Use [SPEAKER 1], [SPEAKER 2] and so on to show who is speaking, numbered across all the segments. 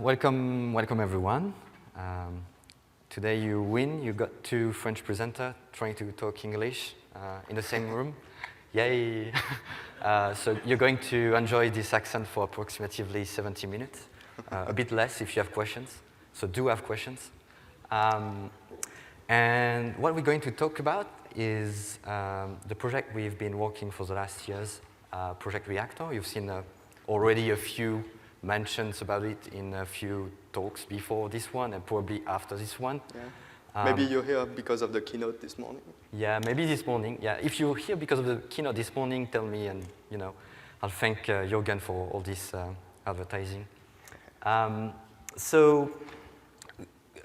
[SPEAKER 1] Welcome everyone. Today you win. You got two French presenters trying to talk English in the same room. Yay! So you're going to enjoy this accent for approximately 70 minutes. A bit less if you have questions. So do have questions. And what we're going to talk about is the project we've been working for the last years, Project Reactor. You've seen already a few mentions about it in a few talks before this one and probably after this one.
[SPEAKER 2] Yeah. Maybe you're here because of the keynote this morning.
[SPEAKER 1] Yeah, maybe this morning. Yeah, if you're here because of the keynote this morning, tell me, and I'll thank Jürgen for all this advertising. So,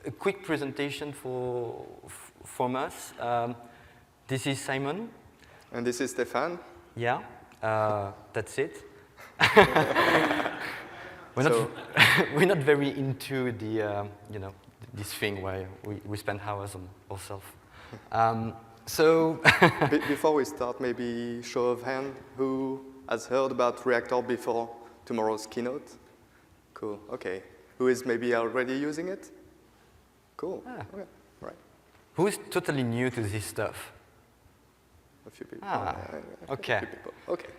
[SPEAKER 1] a quick presentation from us. This is Simon.
[SPEAKER 2] And this is Stéphane.
[SPEAKER 1] Yeah, that's it. We're not very into the this thing where we spend hours on ourselves.
[SPEAKER 2] Before we start, maybe show of hand who has heard about Reactor before tomorrow's keynote? Cool. Okay. Who is maybe already using it? Cool. Okay. Right.
[SPEAKER 1] Who is totally new to this stuff?
[SPEAKER 2] A few people.
[SPEAKER 1] Okay.
[SPEAKER 2] A few people. Okay.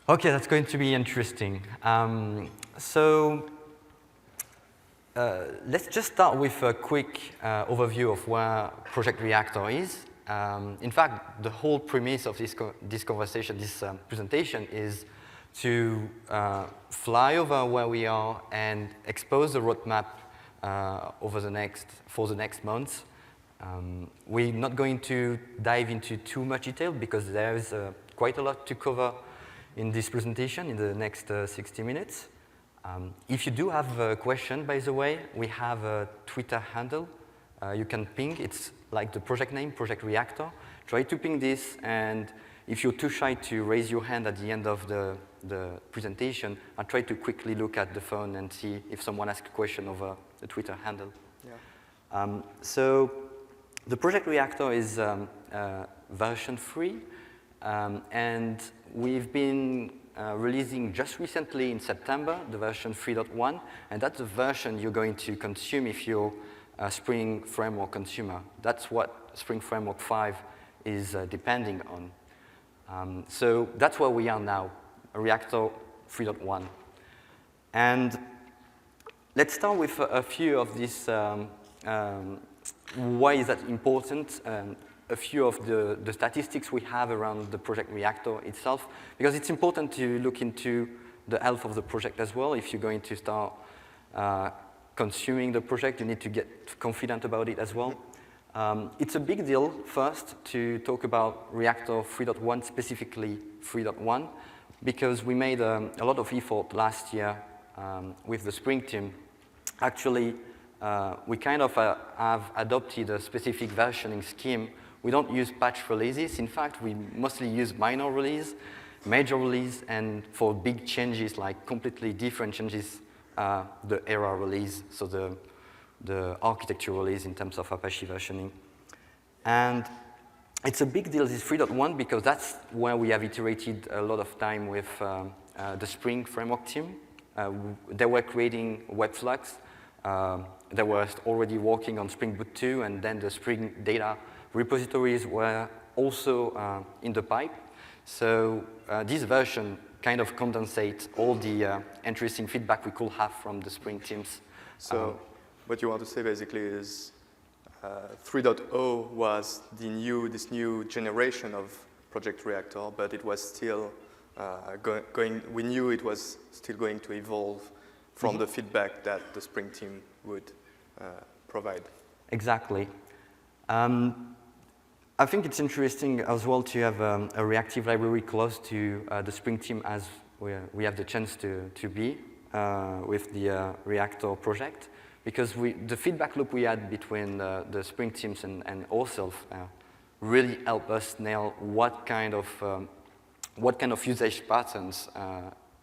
[SPEAKER 1] Okay, that's going to be interesting. Let's just start with a quick overview of where Project Reactor is. In fact, the whole premise of this conversation, this presentation, is to fly over where we are and expose the roadmap for the next months. We're not going to dive into too much detail because there is quite a lot to cover in this presentation in the next 60 minutes. If you do have a question, by the way, we have a Twitter handle. You can ping. It's like the project name, Project Reactor. Try to ping this, and if you're too shy to raise your hand at the end of the presentation, I'll try to quickly look at the phone and see if someone asks a question over the Twitter handle. Yeah. So the Project Reactor is version 3. And we've been releasing just recently in September the version 3.1, and that's the version you're going to consume if you're a Spring Framework consumer. That's what Spring Framework 5 is depending on. So that's where we are now, Reactor 3.1. And let's start with a few of these, why is that important? A few of the statistics we have around the Project Reactor itself, because it's important to look into the health of the project as well. If you're going to start consuming the project, you need to get confident about it as well. It's a big deal, first, to talk about Reactor 3.1, specifically 3.1, because we made a lot of effort last year with the Spring team. Actually, we kind of have adopted a specific versioning scheme. We don't use patch releases. In fact, we mostly use minor release, major release, and for big changes, like completely different changes, the era release, so the architecture release in terms of Apache versioning. And it's a big deal, this 3.1, because that's where we have iterated a lot of time with the Spring Framework team. They were creating webflogs. They were already working on Spring Boot 2, and then the Spring data repositories were also in the pipe. So this version kind of condensates all the interesting feedback we could have from the Spring teams.
[SPEAKER 2] So what you want to say basically is 3.0 was this new generation of Project Reactor, but it was still we knew it was still going to evolve from the feedback that the Spring team would provide.
[SPEAKER 1] Exactly. I think it's interesting as well to have a reactive library close to the Spring team as we have the chance to be with the Reactor project, because the feedback loop we had between the Spring teams and ourselves really helped us nail what kind of usage patterns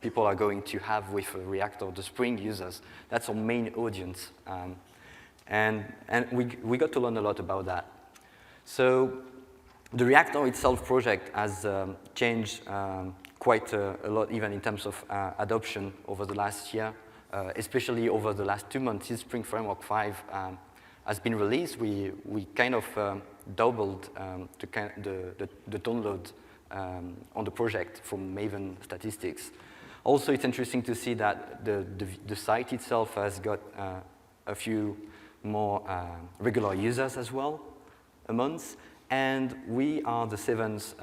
[SPEAKER 1] people are going to have with Reactor, the Spring users. That's our main audience. And we got to learn a lot about that. So the Reactor itself project has changed quite a lot, even in terms of adoption over the last year. especially over the last 2 months since Spring Framework 5 has been released, we kind of doubled the download on the project from Maven statistics. Also, it's interesting to see that the site itself has got a few more regular users as well a month, and we are the seventh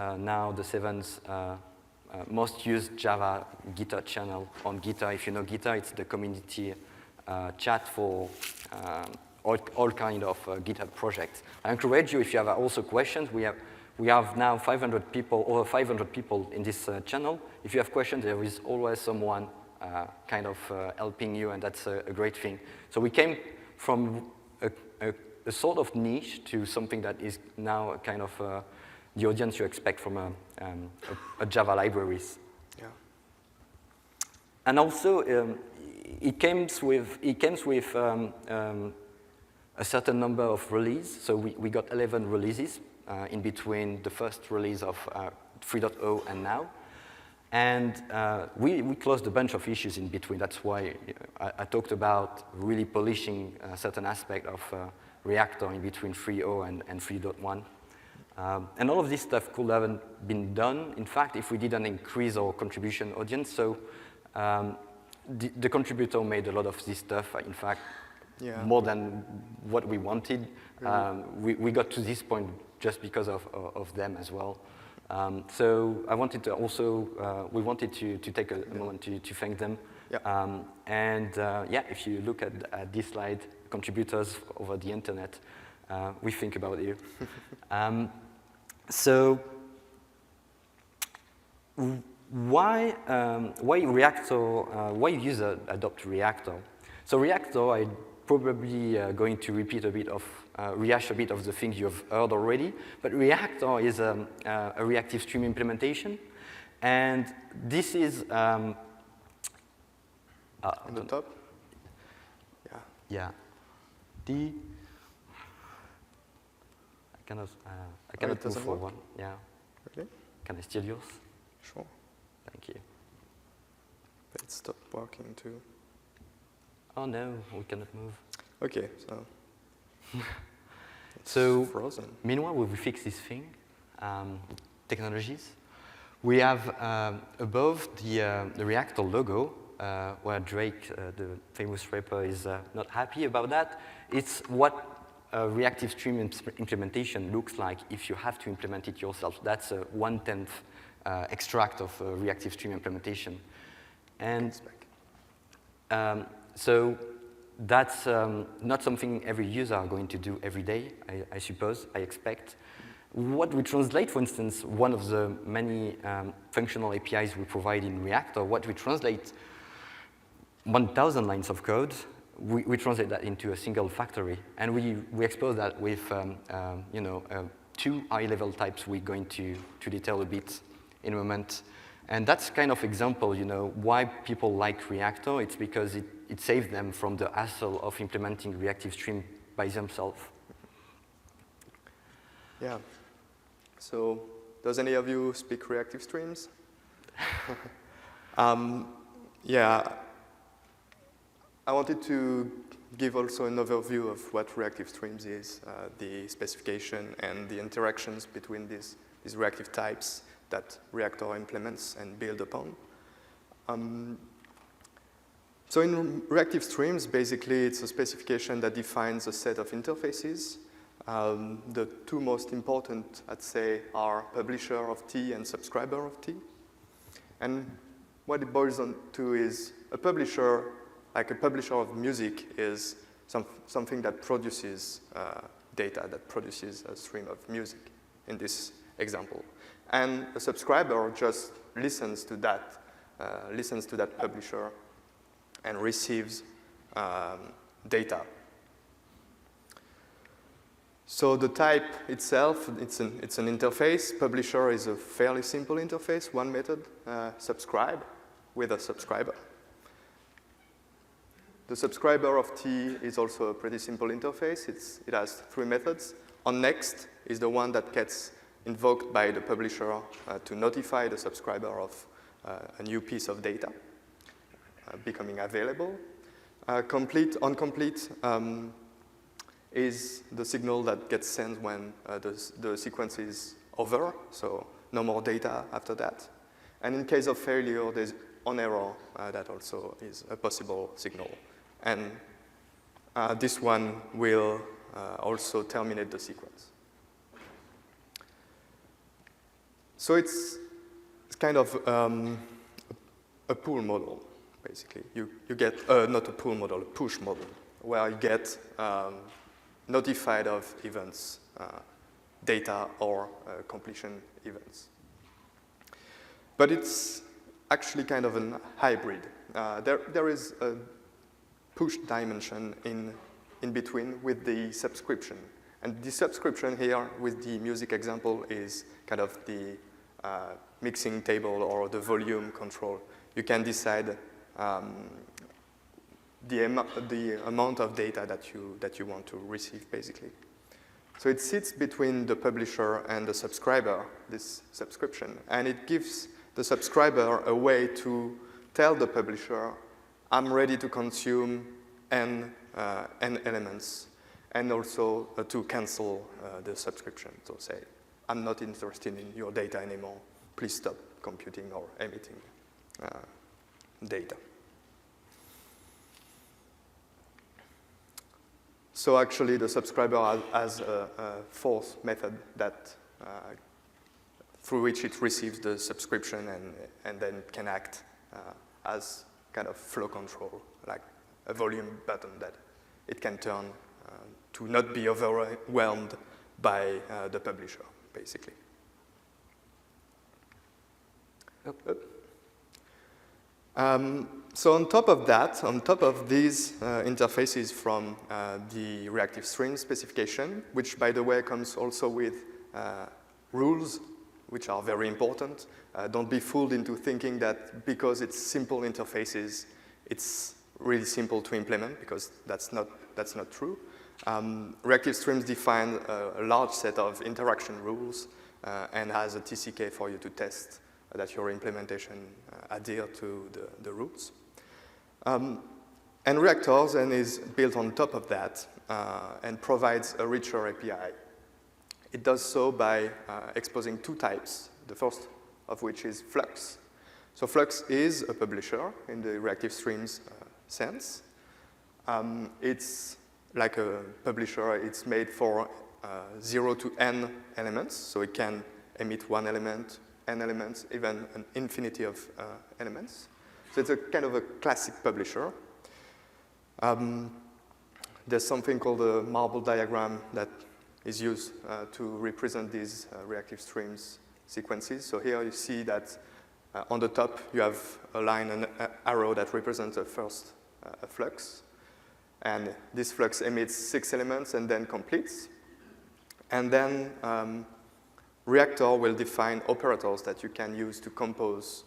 [SPEAKER 1] most used Java GitHub channel on GitHub. If you know GitHub, it's the community chat for all kind of GitHub projects. I encourage you, if you have also questions, we have now 500 people, over 500 people in this channel. If you have questions, there is always someone kind of helping you, and that's a great thing. So we came from a sort of niche to something that is now kind of the audience you expect from a Java libraries.
[SPEAKER 2] Yeah.
[SPEAKER 1] And also, it comes with a certain number of releases. So we got 11 releases in between the first release of 3.0 and now. And we closed a bunch of issues in between. That's why I talked about really polishing a certain aspect of Reactor in between 3.0 and 3.1. And all of this stuff could have been done, in fact, if we didn't increase our contribution audience. So the contributor made a lot of this stuff, in fact, more than what we wanted. We got to this point just because of them as well. So I wanted to also, we wanted to take a moment to thank them. Yeah. If you look at this slide, contributors over the internet, we think about you. So why Reactor? Why user adopt Reactor? So Reactor, I'm probably going to rehash a bit of the things you've heard already. But Reactor is a reactive stream implementation, and this is
[SPEAKER 2] on the top.
[SPEAKER 1] Yeah. I cannot move forward. Yeah.
[SPEAKER 2] Really?
[SPEAKER 1] Can I steal yours?
[SPEAKER 2] Sure.
[SPEAKER 1] Thank you.
[SPEAKER 2] But it stopped working too.
[SPEAKER 1] Oh no, we cannot move.
[SPEAKER 2] Okay, so.
[SPEAKER 1] So
[SPEAKER 2] frozen.
[SPEAKER 1] Meanwhile, we fix this thing, technologies. We have above the Reactor logo, where Drake, the famous rapper, is not happy about that. It's what a reactive stream implementation looks like if you have to implement it yourself. That's a 1/10 extract of a reactive stream implementation. And so that's not something every user are going to do every day, I suppose, I expect. What we translate, for instance, one of the many functional APIs we provide in Reactor, what we translate 1,000 lines of code, we translate that into a single factory. And we expose that with 2 high-level types we're going to detail a bit in a moment. And that's kind of example, why people like Reactor. It's because it saves them from the hassle of implementing reactive stream by themselves.
[SPEAKER 2] Yeah. So, does any of you speak reactive streams? Yeah. I wanted to give also an overview of what reactive streams is, the specification and the interactions between these reactive types that Reactor implements and build upon. So in reactive streams, basically, it's a specification that defines a set of interfaces. The 2 most important, I'd say, are publisher of T and subscriber of T. And what it boils down to is a publisher, like a publisher of music, is something that produces data, that produces a stream of music in this example. And a subscriber just listens to that publisher and receives data. So the type itself, it's an interface. Publisher is a fairly simple interface, 1 method, subscribe with a subscriber. The subscriber of T is also a pretty simple interface. It has 3 methods. On next is the one that gets invoked by the publisher to notify the subscriber of a new piece of data becoming available. On-complete is the signal that gets sent when the sequence is over, so no more data after that. And in case of failure, there's on error that also is a possible signal. And this one will also terminate the sequence. So it's kind of a pull model, basically. You get, not a pull model, a push model, where you get notified of events, data, or completion events. But it's actually kind of a hybrid. There is a push dimension in between with the subscription. And the subscription here with the music example is kind of the mixing table or the volume control. You can decide the amount of data that you want to receive, basically. So it sits between the publisher and the subscriber, this subscription, and it gives the subscriber a way to tell the publisher, I'm ready to consume N elements, and also to cancel the subscription. So say, I'm not interested in your data anymore. Please stop computing or emitting data. So actually, the subscriber has a fourth method that through which it receives the subscription and then can act as kind of flow control, like a volume button that it can turn to not be overwhelmed by the publisher, basically. So on top of that, on top of these interfaces from the Reactive Streams specification, which by the way comes also with rules, which are very important. Don't be fooled into thinking that because it's simple interfaces, it's really simple to implement, because that's not true. Reactive Streams define a large set of interaction rules and has a TCK for you to test that your implementation adhere to the rules. And Reactor then is built on top of that and provides a richer API. It does so by exposing two types, the first of which is Flux. So Flux is a publisher in the Reactive Streams sense. It's like a publisher. It's made for 0 to n elements, so it can emit one element, n elements, even an infinity of elements. So it's a kind of a classic publisher. There's something called a marble diagram that is used to represent these Reactive Streams sequences. So here you see that on the top you have a line and an arrow that represents a first flux. And this flux emits 6 elements and then completes. And then Reactor will define operators that you can use to compose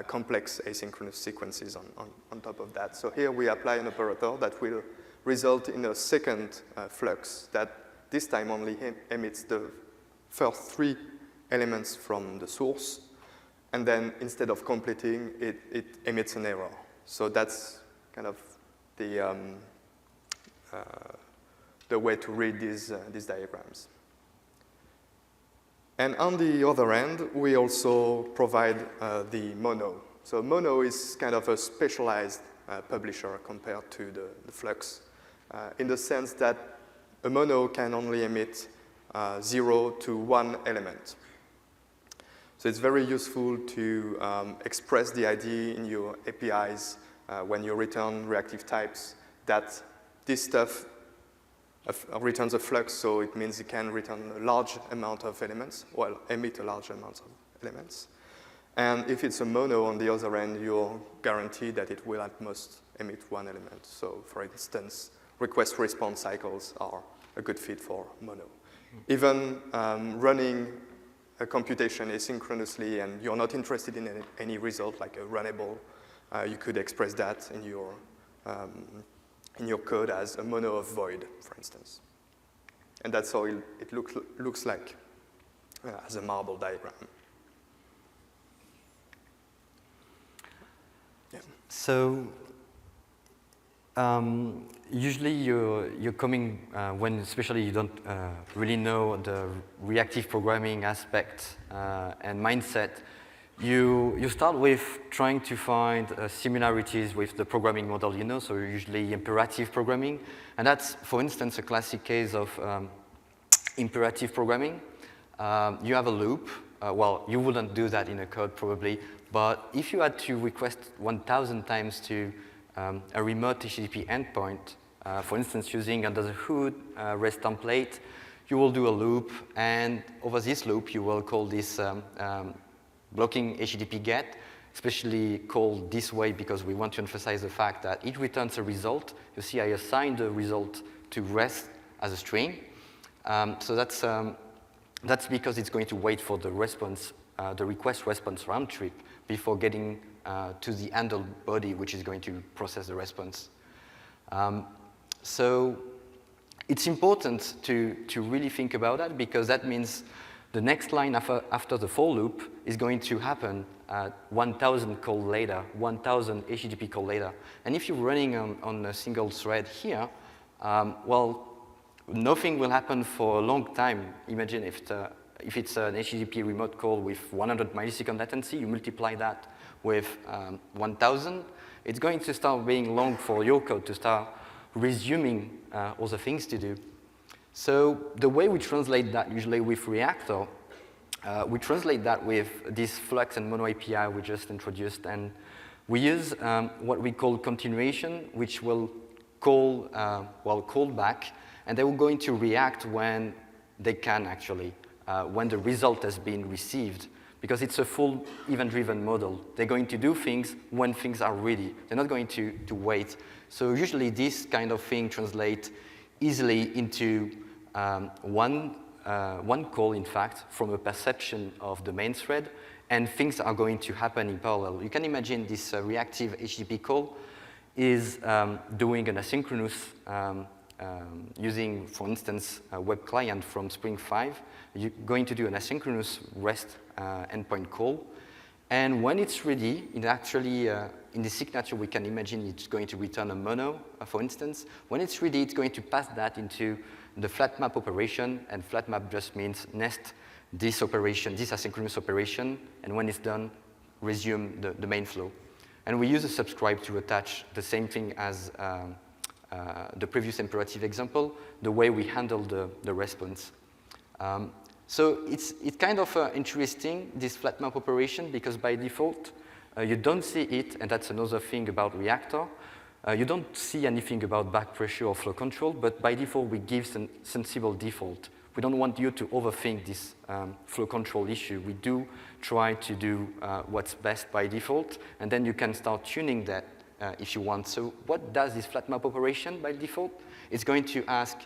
[SPEAKER 2] complex asynchronous sequences on top of that. So here we apply an operator that will result in a second flux that this time only emits the first 3 elements from the source. And then instead of completing, it emits an error. So that's kind of the way to read these diagrams. And on the other end, we also provide the mono. So mono is kind of a specialized publisher compared to the Flux, in the sense that a mono can only emit 0 to 1 element. So it's very useful to express the ID in your APIs when you return reactive types that this stuff returns a flux, so it means it can return a large amount of elements, well, emit a large amount of elements. And if it's a mono on the other end, you're guaranteed that it will at most emit 1 element. So for instance, request-response cycles are a good fit for mono. Even running a computation asynchronously and you're not interested in any result, like a runnable, you could express that in your code as a mono of void, for instance. And that's how it looks like as a marble diagram. Yeah.
[SPEAKER 1] So Usually you're coming, when especially you don't really know the reactive programming aspect and mindset, you start with trying to find similarities with the programming model you know, so usually imperative programming. And that's, for instance, a classic case of imperative programming. You have a loop. Well, you wouldn't do that in a code probably, but if you had to request 1,000 times to a remote HTTP endpoint, for instance, using under the hood REST template, you will do a loop, and over this loop, you will call this blocking HTTP GET, especially called this way because we want to emphasize the fact that it returns a result. You see, I assigned the result to REST as a string. So that's because it's going to wait for the response, the request-response round trip before getting to the handle body, which is going to process the response. So it's important to really think about that because that means the next line after the for loop is going to happen 1,000 call later, 1,000 HTTP call later. And if you're running on a single thread here, well, nothing will happen for a long time. Imagine if it's an HTTP remote call with 100 millisecond latency, you multiply that with 1,000, it's going to start being long for your code to start resuming other things to do. So the way we translate that usually with Reactor, we translate that with this Flux and Mono API we just introduced, and we use what we call continuation, which will call, call back, and they will going to react when they can actually, when the result has been received, because it's a full event-driven model. They're going to do things when things are ready. They're not going to wait. So usually this kind of thing translates easily into one call, in fact, from a perception of the main thread, and things are going to happen in parallel. You can imagine this reactive HTTP call is doing an asynchronous using, for instance, a web client from Spring 5. You're going to do an asynchronous REST endpoint call. And when it's ready, it actually, in the signature, we can imagine it's going to return a mono, for instance. When it's ready, it's going to pass that into the flat map operation, and flat map just means nest this operation, this asynchronous operation, and when it's done, resume the main flow. And we use a subscribe to attach the same thing as the previous imperative example, the way we handle the response. So it's kind of interesting, this flat map operation, because by default, you don't see it, and that's another thing about Reactor. You don't see anything about back pressure or flow control, but by default, we give some sensible default. We don't want you to overthink this flow control issue. We do try to do what's best by default, and then you can start tuning that if you want. So what does this flat map operation by default? It's going to ask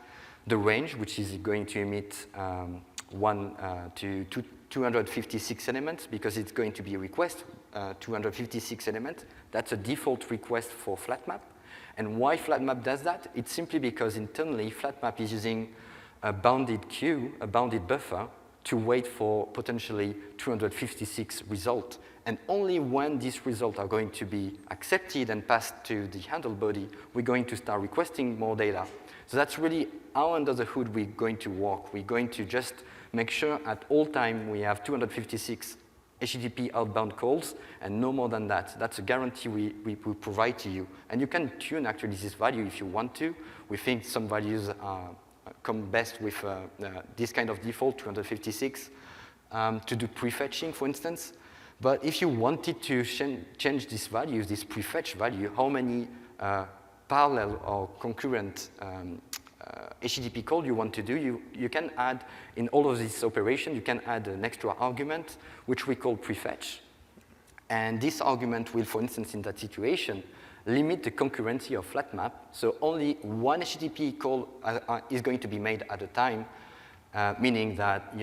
[SPEAKER 1] the range, which is going to emit 1 to 256 elements, because it's going to be a request, 256 elements. That's a default request for flat map. And why flat map does that? It's simply because internally, flat map is using a bounded queue, a bounded buffer, to wait for potentially 256 results. And only when these results are going to be accepted and passed to the handle body, we're going to start requesting more data. So that's really how under the hood we're going to work. We're going to just make sure at all time we have 256 HTTP outbound calls and no more than that. That's a guarantee we provide to you. And you can tune actually this value if you want to. We think some values come best with this kind of default, 256, to do prefetching, for instance. But if you wanted to change these values, this prefetch value, how many parallel or concurrent HTTP call you want to do, you can add in all of this operation, you can add an extra argument, which we call prefetch. And this argument will, for instance, in that situation, limit the concurrency of flat map. So only one HTTP call is going to be made at a time, meaning that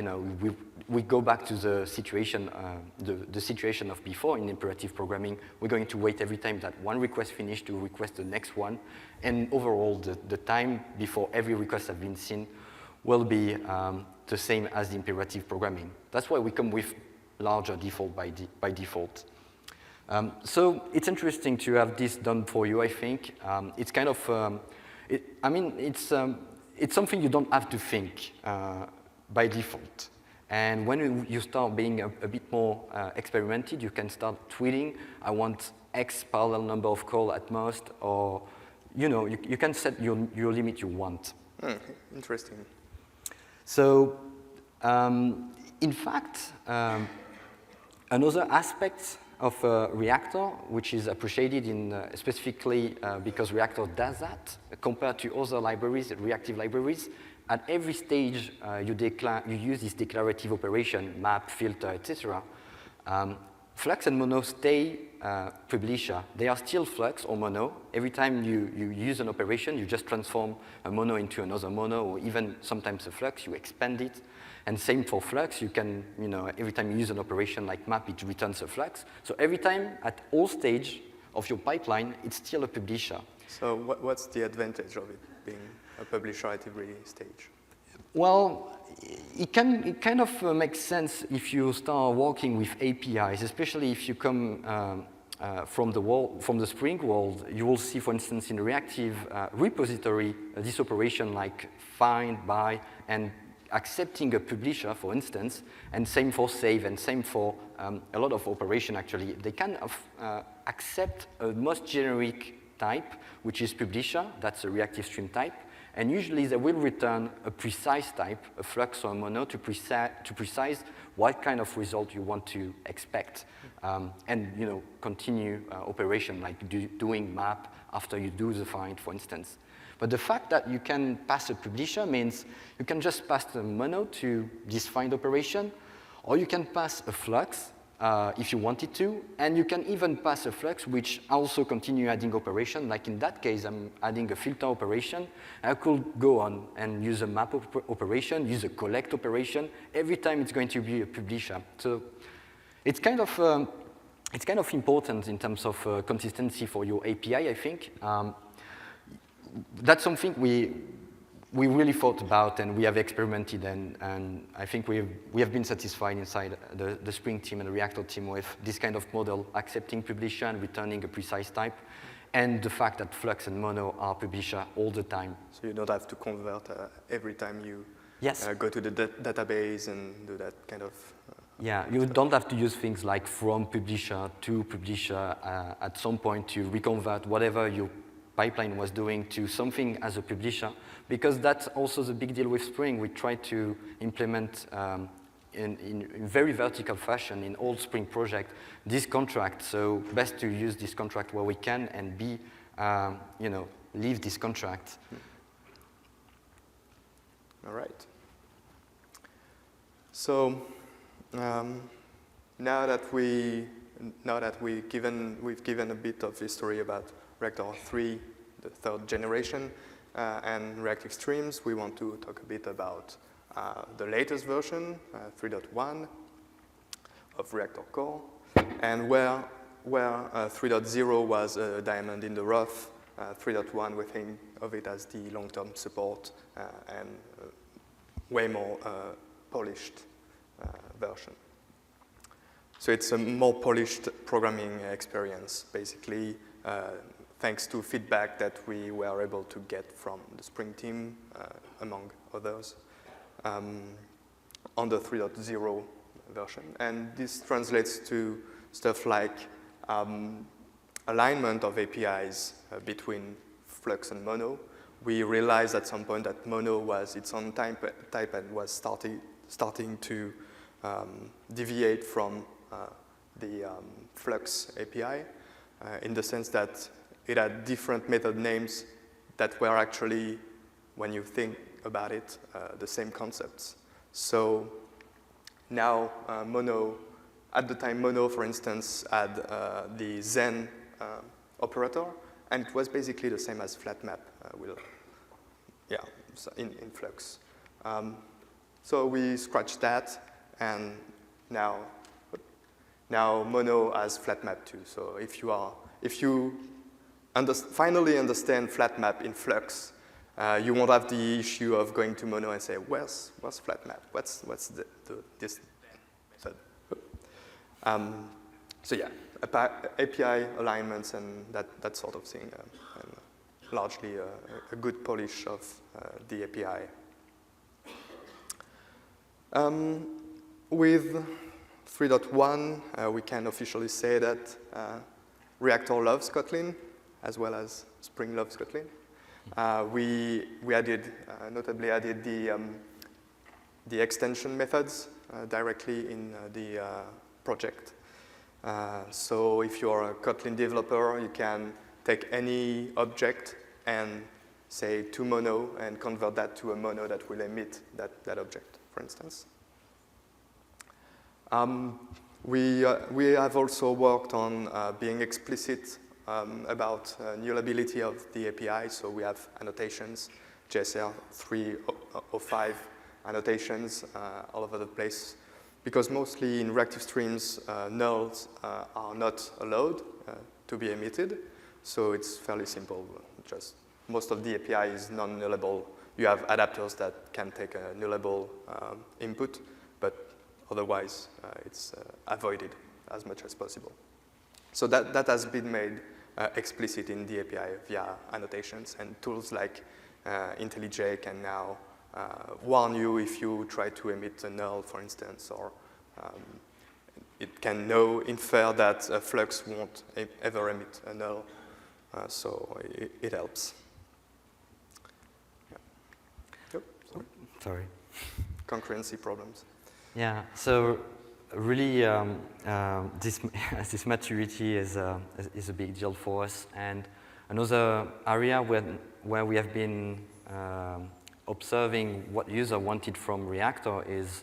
[SPEAKER 1] we go back to the situation, the situation of before in imperative programming. We're going to wait every time that one request finished to request the next one. And overall, the time before every request has been seen will be the same as the imperative programming. That's why we come with larger default by default. So it's interesting to have this done for you, I think. It's kind of, it's something you don't have to think by default. And when you start being a bit more experimented, you can start tweeting, I want X parallel number of calls at most, or you can set your limit you want.
[SPEAKER 2] Interesting.
[SPEAKER 1] So, in fact, another aspect of Reactor, which is appreciated specifically because Reactor does that, compared to other libraries, reactive libraries, at every stage you use this declarative operation, map, filter, etc. Flux and mono stay publisher. They are still flux or mono. Every time you use an operation, you just transform a mono into another mono, or even sometimes a flux, you expand it. And same for flux, you can, every time you use an operation like map, it returns a flux. So every time, at all stage of your pipeline, it's still a publisher.
[SPEAKER 2] So what's the advantage of it being a publisher at every stage?
[SPEAKER 1] Well, it kind of makes sense if you start working with APIs, especially if you come from the Spring world. You will see, for instance, in the Reactive repository, this operation like find, by, and accepting a publisher, for instance, and same for save, and same for a lot of operation, actually. They can accept a most generic type, which is publisher. That's a reactive stream type. And usually they will return a precise type, a flux or a mono, to precise what kind of result you want to expect. And continue operation, like doing map after you do the find, for instance. But the fact that you can pass a publisher means you can just pass the mono to this find operation, or you can pass a flux if you wanted to, and you can even pass a flux which also continue adding operation. Like in that case, I'm adding a filter operation. I could go on and use a map operation, use a collect operation. Every time it's going to be a publisher. So it's kind of important in terms of consistency for your API, I think. That's something we really thought about and we have experimented, and I think we have been satisfied inside the Spring team and the Reactor team with this kind of model, accepting publisher and returning a precise type, and the fact that Flux and Mono are publisher all the time.
[SPEAKER 2] So you don't have to convert every time you go to the database and do that kind of...
[SPEAKER 1] Yeah, you don't have to use things like from publisher to publisher at some point to reconvert whatever your pipeline was doing to something as a publisher, because that's also the big deal with Spring. We try to implement in very vertical fashion in all Spring project this contract. So best to use this contract where we can and leave this contract.
[SPEAKER 2] All right. So now that we've given a bit of history about Reactor 3, the third generation, and Reactive Streams, we want to talk a bit about the latest version, 3.1 of Reactor Core, and where 3.0 was a diamond in the rough, 3.1 we think of it as the long-term support and way more polished version. So it's a more polished programming experience, basically, thanks to feedback that we were able to get from the Spring team, among others, on the 3.0 version. And this translates to stuff like alignment of APIs between Flux and Mono. We realized at some point that Mono was its own type and was starting to deviate from the Flux API in the sense that it had different method names that were actually, when you think about it, the same concepts. So now Mono, at the time Mono, for instance, had the Zen operator, and it was basically the same as flat map in Flux. So we scratched that, and now Mono has flat map too. So if you finally understand flat map in Flux, you won't have the issue of going to Mono and say, where's flat map? What's this method? So yeah, API alignments and that sort of thing, and largely a good polish of the API. With 3.1, we can officially say that Reactor loves Kotlin, as well as Spring loves Kotlin. We added, notably added the extension methods directly in the project. So if you're a Kotlin developer, you can take any object and say to mono and convert that to a mono that will emit that object, for instance. We have also worked on being explicit about nullability of the API. So we have annotations, JSR 305 annotations all over the place. Because mostly in Reactive Streams, nulls are not allowed to be emitted. So it's fairly simple. Just most of the API is non-nullable. You have adapters that can take a nullable input, but otherwise it's avoided as much as possible. So that has been made explicit in the API via annotations, and tools like IntelliJ can now warn you if you try to emit a null, for instance, or it can infer that a Flux won't ever emit a null, so it helps. Yeah. Yep.
[SPEAKER 1] Sorry.
[SPEAKER 2] Concurrency problems.
[SPEAKER 1] Yeah, so really this maturity is a big deal for us. And another area where we have been observing what user wanted from Reactor is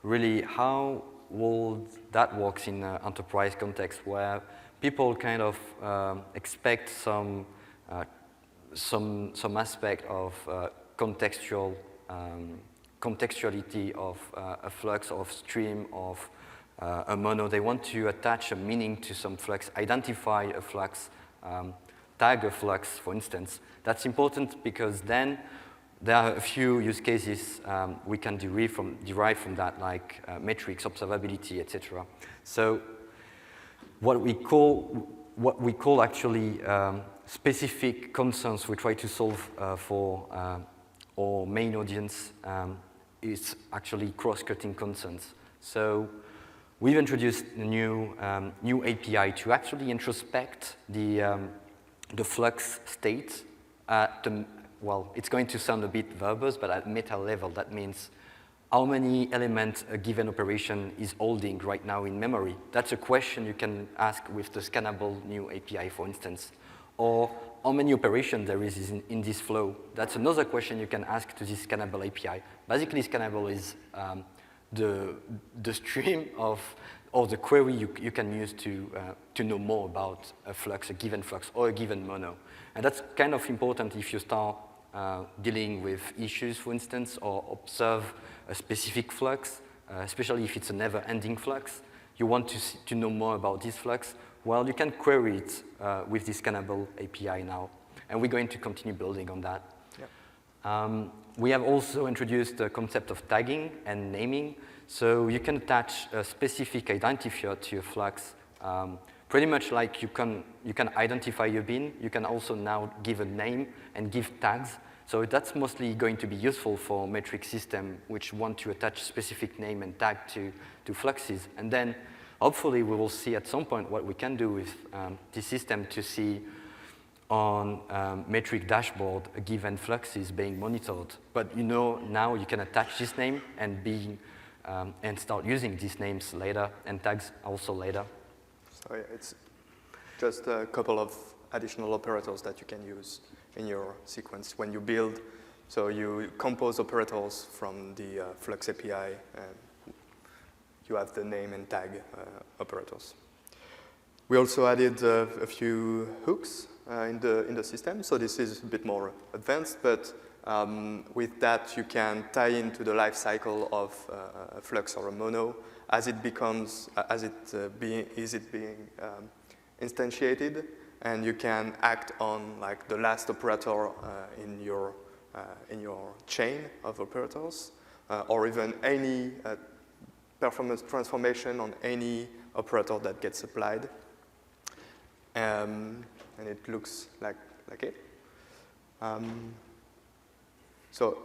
[SPEAKER 1] really how will that works in an enterprise context where people kind of expect some aspect of contextuality of a flux, of stream, of a mono. They want to attach a meaning to some flux, identify a flux, tag a flux, for instance. That's important because then there are a few use cases we can derive from that, like metrics, observability, etc. So what we call actually specific concerns we try to solve for our main audience is actually cross-cutting concerns. So we've introduced a new API to actually introspect the flux state at well, it's going to sound a bit verbose, but at meta level, that means how many elements a given operation is holding right now in memory. That's a question you can ask with the scannable new API, for instance. Or how many operations there is in this flow. That's another question you can ask to this scannable API. Basically, scannable is the stream of, or the query you can use to know more about a flux, a given flux, or a given mono. And that's kind of important if you start dealing with issues, for instance, or observe a specific flux, especially if it's a never-ending flux. You want to know more about this flux. Well, you can query it with this scannable API now. And we're going to continue building on that. Yep. We have also introduced the concept of tagging and naming. So you can attach a specific identifier to your flux. Pretty much like you can identify your bin, you can also now give a name and give tags. So that's mostly going to be useful for metric system which want to attach specific name and tag to fluxes. And then hopefully we will see at some point what we can do with this system to see on metric dashboard a given flux is being monitored. But you know now you can attach this name and start using these names later and tags also later.
[SPEAKER 2] So yeah, it's just a couple of additional operators that you can use in your sequence when you build. So you compose operators from the Flux API, and you have the name and tag operators. We also added a few hooks in the system. So this is a bit more advanced, but with that you can tie into the life cycle of a Flux or a mono as it becomes, being instantiated, and you can act on like the last operator in your chain of operators, or even any performance transformation on any operator that gets applied. And it looks like it. So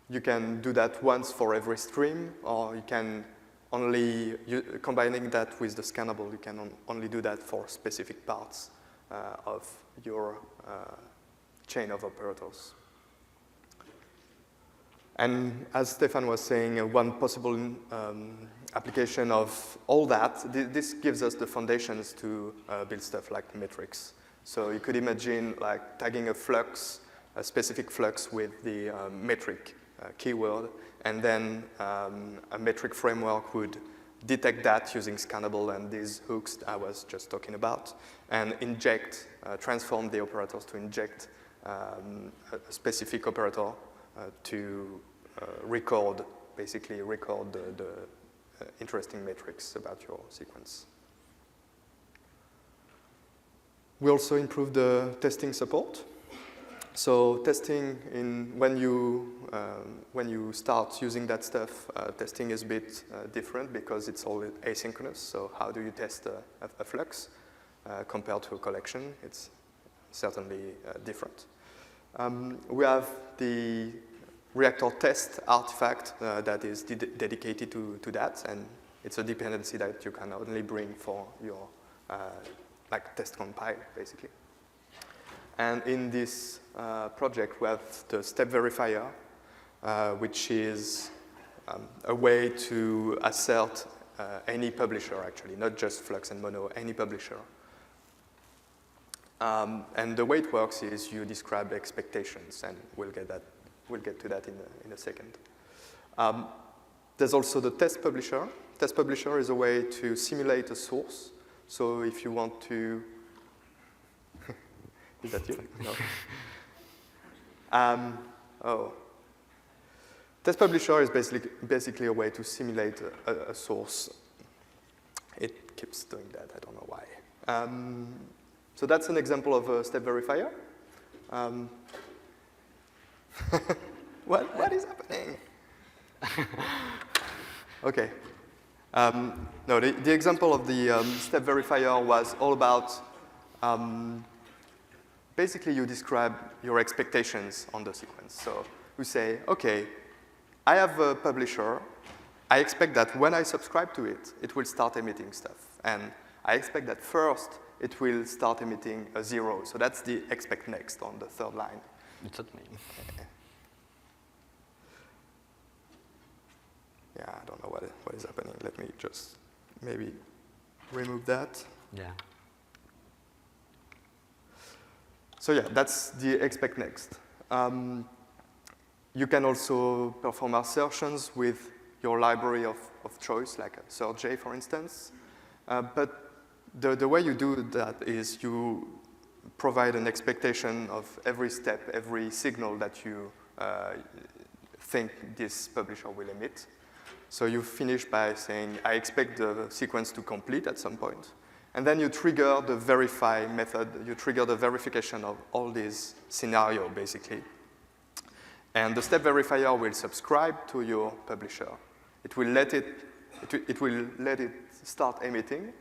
[SPEAKER 2] you can do that once for every stream, or you can only, combining that with the scannable, you can only do that for specific parts of your chain of operators. And as Stéphane was saying, one possible application of all that, this gives us the foundations to build stuff like metrics. So you could imagine like tagging a flux, a specific flux with the metric keyword, and then a metric framework would detect that using scannable and these hooks I was just talking about, and inject, transform the operators to inject a specific operator to basically record the interesting metrics about your sequence. We also improved the testing support. So testing, when you start using that stuff, testing is a bit different because it's all asynchronous. So how do you test a flux compared to a collection? It's certainly different. We have the Reactor test artifact that is dedicated to that, and it's a dependency that you can only bring for your like test compile, basically. And in this project, we have the step verifier, which is a way to assert any publisher, actually, not just Flux and Mono, any publisher. And the way it works is you describe expectations, and we'll get to that in a second. There's also the test publisher. Test publisher is a way to simulate a source. So if you want to, is that you? No. Oh. Test publisher is basically a way to simulate a source. It keeps doing that, I don't know why. So that's an example of a step verifier. What is happening? Okay. No, the example of the step verifier was all about basically you describe your expectations on the sequence. So you say, okay, I have a publisher. I expect that when I subscribe to it, it will start emitting stuff. And I expect that first it will start emitting a 0. So that's the expect next on the third line.
[SPEAKER 1] It's not me.
[SPEAKER 2] Yeah, I don't know what is happening. Let me just maybe remove that.
[SPEAKER 1] Yeah.
[SPEAKER 2] So yeah, that's the expect next. You can also perform assertions with your library of choice, like a search, for instance. But the way you do that is you provide an expectation of every step, every signal that you think this publisher will emit. So you finish by saying, I expect the sequence to complete at some point. And then you trigger the verify method. You trigger the verification of all these scenarios, basically. And the step verifier will subscribe to your publisher. It will let it start emitting.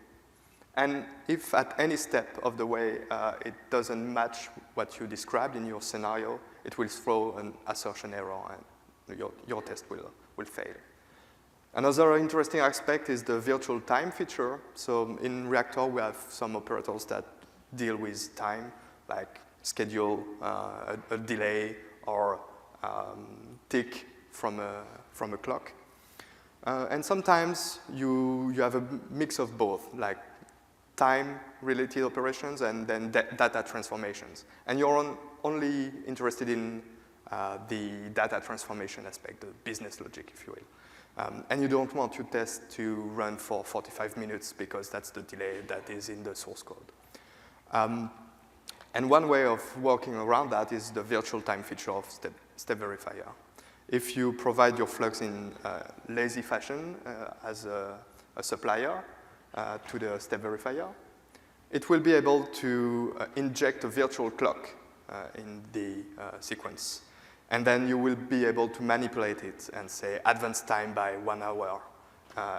[SPEAKER 2] And if at any step of the way it doesn't match what you described in your scenario, it will throw an assertion error and your test will fail. Another interesting aspect is the virtual time feature. So in Reactor, we have some operators that deal with time, like schedule, a delay, or tick from a clock. And sometimes you have a mix of both, like time-related operations and then data transformations. And you're only interested in the data transformation aspect, the business logic, if you will. And you don't want your test to run for 45 minutes because that's the delay that is in the source code. And one way of working around that is the virtual time feature of step verifier. If you provide your flux in lazy fashion as a supplier to the step verifier, it will be able to inject a virtual clock in the sequence. And then you will be able to manipulate it and say advance time by 1 hour,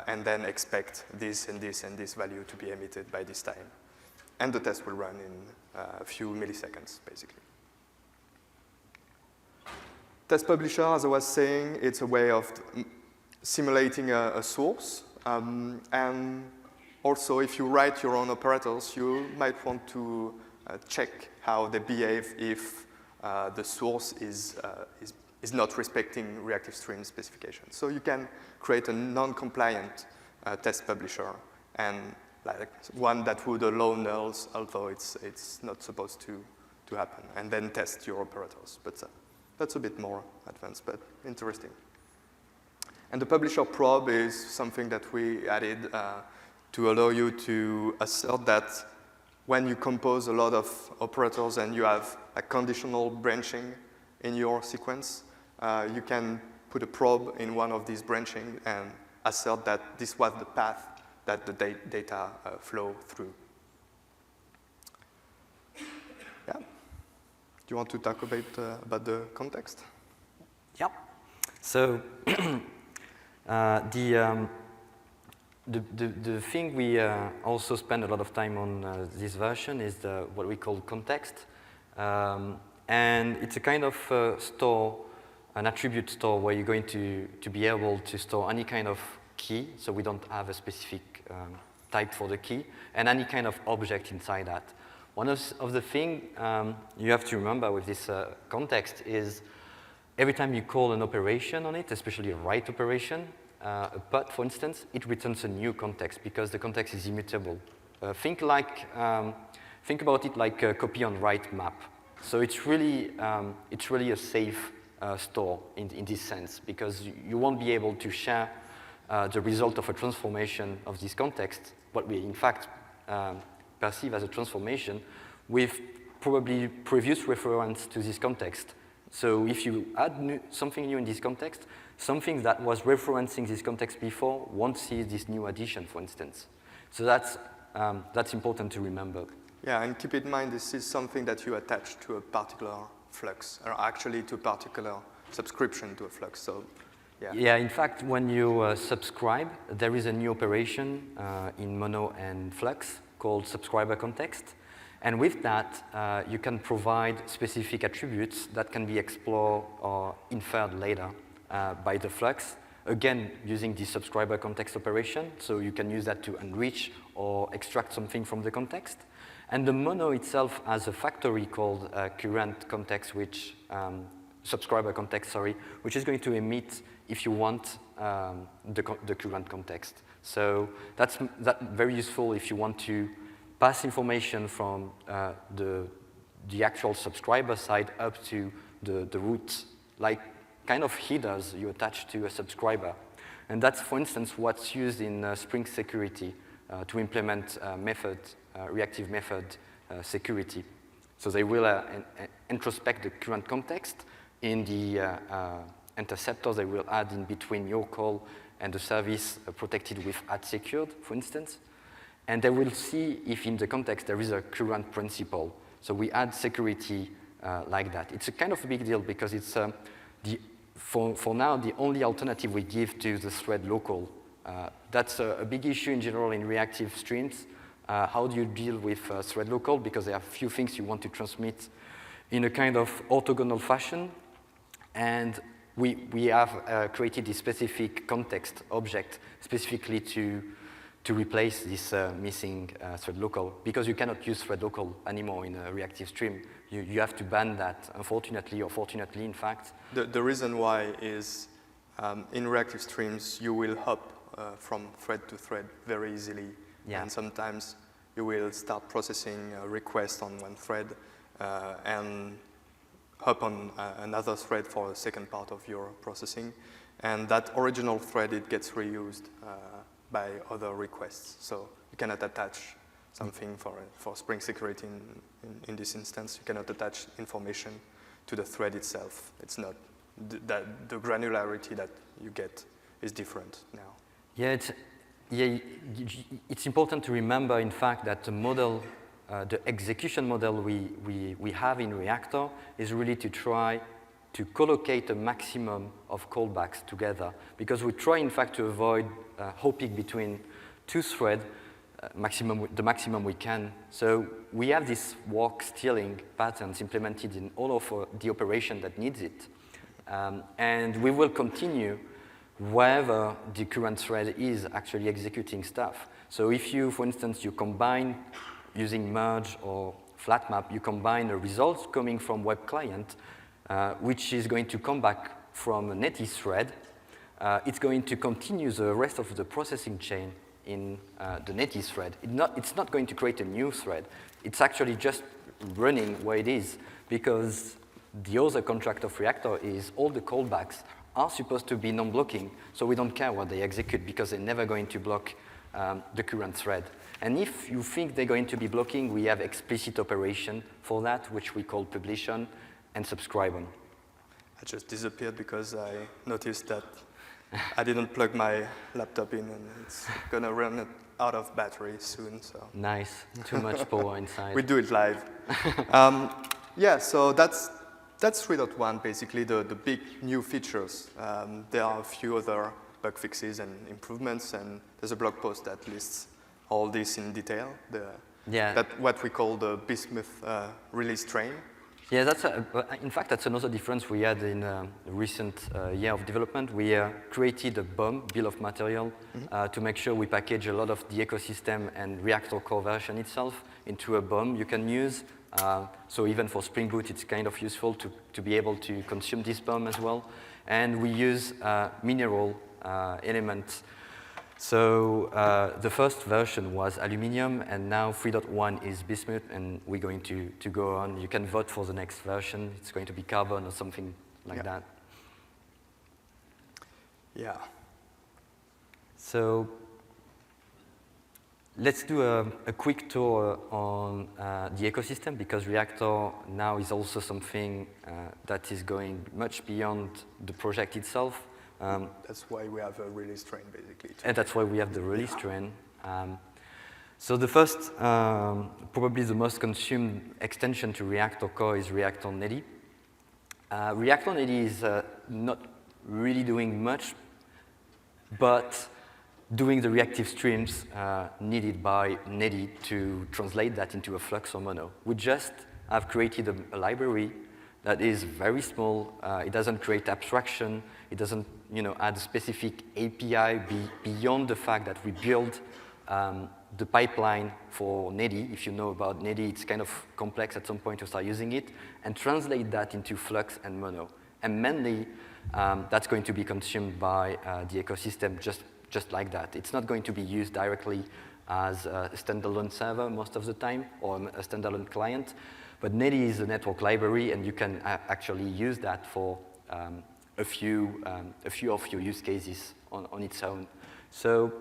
[SPEAKER 2] and then expect this and this and this value to be emitted by this time. And the test will run in a few milliseconds, basically. Test Publisher, as I was saying, it's a way of simulating a source. And also, if you write your own operators, you might want to check how they behave if the source is not respecting Reactive Stream specifications. So you can create a non-compliant test publisher, and like one that would allow nulls, although it's not supposed to happen, and then test your operators. But that's a bit more advanced, but interesting. And the publisher probe is something that we added to allow you to assert that when you compose a lot of operators and you have a conditional branching in your sequence, you can put a probe in one of these branching and assert that this was the path that the data flow through. Yeah. Do you want to talk about the context?
[SPEAKER 1] Yeah. So the thing we also spend a lot of time on this version is what we call context. And it's a kind of store, an attribute store where you're going to be able to store any kind of key, so we don't have a specific type for the key, and any kind of object inside that. One of the things you have to remember with this context is every time you call an operation on it, especially a write operation, a put, for instance, it returns a new context because the context is immutable. Think about it like a copy on write map. So it's really a safe store in this sense, because you won't be able to share the result of a transformation of this context, what we in fact perceive as a transformation, with probably previous reference to this context. So if you add something new in this context, something that was referencing this context before won't see this new addition, for instance. So that's important to remember.
[SPEAKER 2] Yeah, and keep in mind this is something that you attach to a particular flux, or actually to a particular subscription to a flux. So, yeah.
[SPEAKER 1] Yeah, in fact, when you subscribe, there is a new operation in Mono and Flux called subscriber context. And with that, you can provide specific attributes that can be explored or inferred later by the Flux, again, using the subscriber context operation. So you can use that to enrich or extract something from the context. And the Mono itself has a factory called coherent context, which subscriber context, sorry, which is going to emit, if you want, the current context. So that's very useful if you want to pass information from the actual subscriber side up to the root, like kind of headers you attach to a subscriber. And that's, for instance, what's used in Spring security to implement reactive method security. So they will introspect the current context in the interceptor they will add in between your call and the service protected with @secured, for instance. And they will see if in the context there is a current principle. So we add security like that. It's a kind of a big deal because it's for now the only alternative we give to the thread local. That's a big issue in general in reactive streams. How do you deal with thread local? Because there are a few things you want to transmit in a kind of orthogonal fashion. And we have created this specific context object specifically to replace this missing thread local, because you cannot use thread local anymore in a reactive stream. You have to ban that, unfortunately, or fortunately, in fact.
[SPEAKER 2] The reason why is in reactive streams, you will hop from thread to thread very easily. Yeah. And sometimes you will start processing a request on one thread and hop on another thread for the second part of your processing. And that original thread, it gets reused by other requests. So you cannot attach something for Spring security in this instance. You cannot attach information to the thread itself. It's not, the granularity that you get is different now.
[SPEAKER 1] Yeah, it's important to remember, in fact, that the model, the execution model we have in Reactor is really to try to collocate a maximum of callbacks together, because we try, in fact, to avoid hopping between two threads, the maximum we can. So we have these walk stealing patterns implemented in all of the operation that needs it. And we will continue wherever the current thread is actually executing stuff. So if you, for instance, you combine using merge or flat map, you combine the results coming from web client, which is going to come back from a Netty thread. It's going to continue the rest of the processing chain in the Netty thread. It's not going to create a new thread. It's actually just running where it is, because the other contract of Reactor is all the callbacks are supposed to be non-blocking, so we don't care what they execute because they're never going to block the current thread. And if you think they're going to be blocking, we have explicit operation for that, which we call publish on and subscribe on.
[SPEAKER 2] I just disappeared because I noticed that I didn't plug my laptop in, and it's gonna run out of battery soon. So
[SPEAKER 1] nice, too much power inside.
[SPEAKER 2] We do it live. Yeah, so that's 3.1, basically the big new features. There are a few other bug fixes and improvements, and there's a blog post that lists all this in detail. What we call the Bismuth release train.
[SPEAKER 1] Yeah, in fact, that's another difference we had in a recent year of development. We created a BOM, bill of material, to make sure we package a lot of the ecosystem and Reactor Core version itself into a BOM you can use. So even for Spring Boot, it's kind of useful to be able to consume this BOM as well. And we use mineral elements. So the first version was aluminum, and now 3.1 is bismuth, and we're going to go on. You can vote for the next version. It's going to be carbon or something like that.
[SPEAKER 2] Yeah.
[SPEAKER 1] So let's do a quick tour on the ecosystem, because Reactor now is also something that is going much beyond the project itself.
[SPEAKER 2] That's why we have a release train, basically.
[SPEAKER 1] And that's why we have the release train. So the first, probably the most consumed extension to Reactor Core is Reactor Netty. Reactor Netty is not really doing much, but doing the reactive streams needed by Netty to translate that into a flux or mono. We just have created a library that is very small. It doesn't create abstraction. It doesn't add a specific API beyond the fact that we build the pipeline for Netty. If you know about Netty, it's kind of complex at some point to start using it, and translate that into flux and mono. And mainly, that's going to be consumed by the ecosystem just like that. It's not going to be used directly as a standalone server most of the time, or a standalone client. But Netty is a network library, and you can actually use that for a few of your use cases on its own. So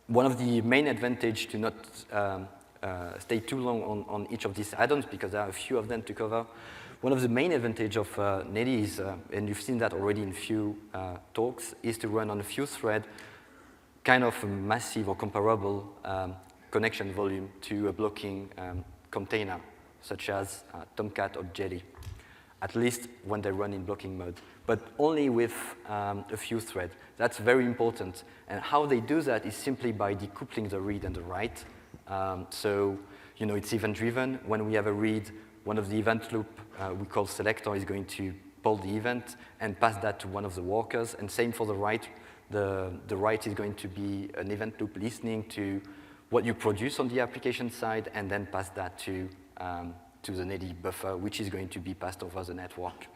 [SPEAKER 1] one of the main advantages to not stay too long on each of these add-ons, because there are a few of them to cover. One of the main advantages of Netty is, and you've seen that already in few talks, is to run on a few threads, kind of a massive or comparable connection volume to a blocking container, such as Tomcat or Jelly, at least when they run in blocking mode, but only with a few threads. That's very important. And how they do that is simply by decoupling the read and the write. So, it's event-driven. When we have a read, one of the event loop we call selector is going to pull the event and pass that to one of the workers. And same for the write. The write is going to be an event loop listening to what you produce on the application side, and then pass that to the Netty buffer, which is going to be passed over the network.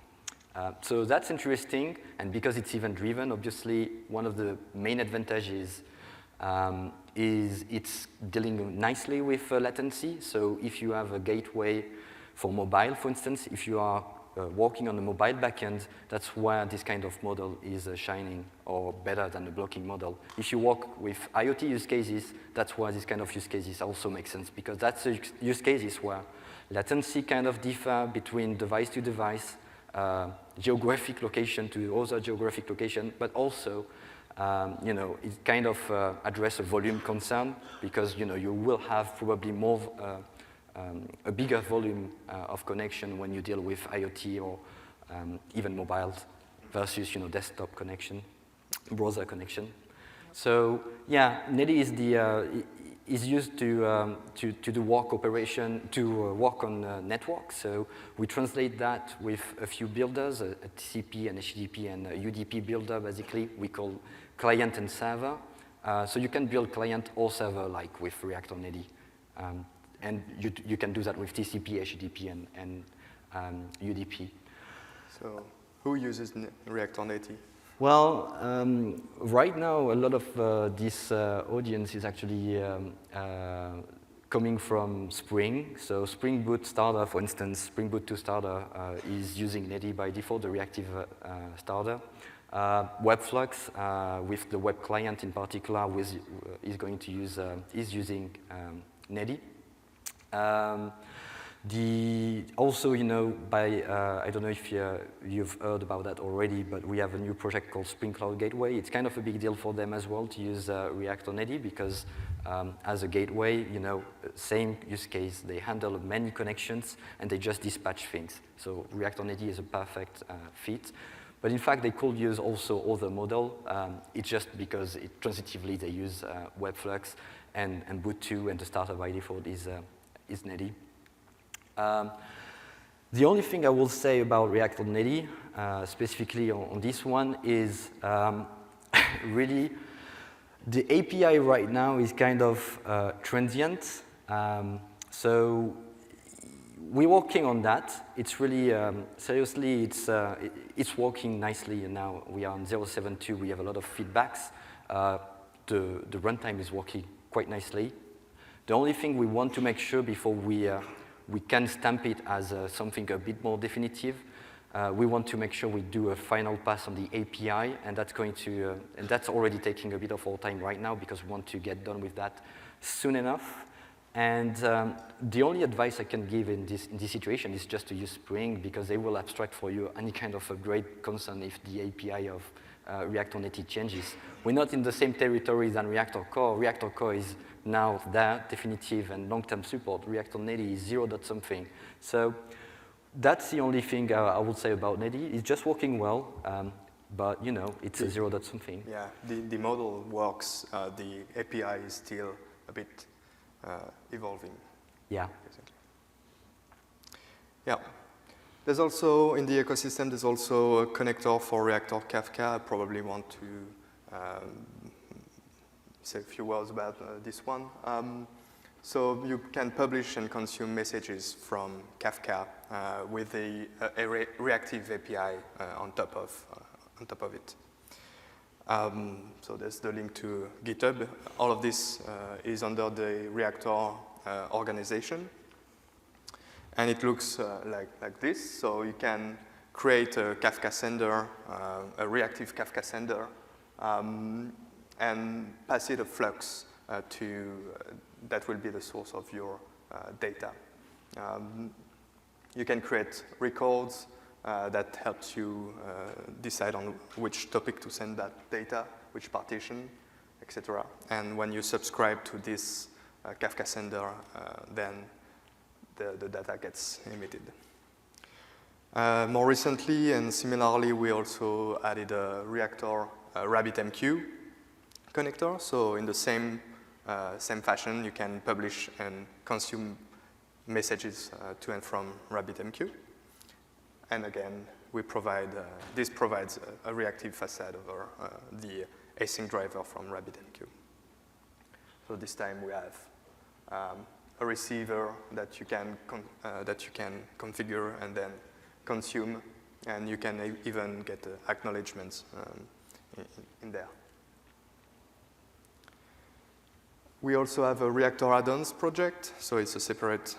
[SPEAKER 1] So that's interesting, and because it's event-driven, obviously, one of the main advantages is it's dealing nicely with latency. So if you have a gateway for mobile, for instance, if you are working on a mobile backend, that's where this kind of model is shining, or better than the blocking model. If you work with IoT use cases, that's where this kind of use cases also make sense, because that's the use cases where latency kind of differ between device to device, geographic location to other geographic location, but also, it kind of address a volume concern, because, you will have probably more, a bigger volume of connection when you deal with IoT or even mobiles versus desktop connection, browser connection. So yeah, Netty is is used to do work operation, to work on networks. So we translate that with a few builders, a TCP, an HTTP, and a UDP builder, basically. We call client and server. So you can build client or server like with Reactor Netty. And you can do that with TCP, HTTP, and UDP.
[SPEAKER 2] So who uses Reactor Netty?
[SPEAKER 1] Well, right now, a lot of this audience is actually coming from Spring. So Spring Boot Starter, for instance, Spring Boot 2 Starter is using Netty by default, the reactive starter. Webflux, with the web client in particular, is going to use is using Netty. Also, I don't know if you've heard about that already, but we have a new project called Spring Cloud Gateway. It's kind of a big deal for them as well to use Reactor Netty because as a gateway, same use case, they handle many connections and they just dispatch things. So Reactor Netty is a perfect fit. But in fact, they could use also other model. It's just because transitively they use Webflux and Boot 2 and the starter by default is Netty. The only thing I will say about Reactor Netty, specifically on this one, is really the API right now is kind of transient. So we're working on that. It's really, seriously, it's working nicely. And now we are on 0.7.2. We have a lot of feedbacks. The runtime is working quite nicely. The only thing we want to make sure before we can stamp it as something a bit more definitive. We want to make sure we do a final pass on the API, and that's going to, and that's already taking a bit of our time right now because we want to get done with that soon enough. And the only advice I can give in this situation is just to use Spring because they will abstract for you any kind of upgrade concern if the API of Reactor Netty changes. We're not in the same territory than Reactor Core. Reactor Core is now there, definitive and long-term support. Reactor Netty is 0.something. So that's the only thing I would say about Netty. It's just working well, but it's a 0.something.
[SPEAKER 2] Yeah, the model works. The API is still a bit evolving.
[SPEAKER 1] Yeah.
[SPEAKER 2] Basically. Yeah. There's also, in the ecosystem, there's also a connector for Reactor Kafka. I probably want to say a few words about this one. So you can publish and consume messages from Kafka with a reactive API on top of it. So there's the link to GitHub. All of this is under the Reactor organization. And it looks like this. So you can create a Kafka sender, a reactive Kafka sender, and pass it a flux that will be the source of your data. You can create records that helps you decide on which topic to send that data, which partition, etc. And when you subscribe to this Kafka sender, then the data gets emitted. More recently and similarly, we also added a Reactor RabbitMQ connector. So in the same fashion, you can publish and consume messages to and from RabbitMQ. And again, we provide, this provides a reactive facade over the async driver from RabbitMQ. So this time we have a receiver that you can configure and then consume, and you can even get acknowledgements in there. We also have a Reactor add-ons project, so it's a separate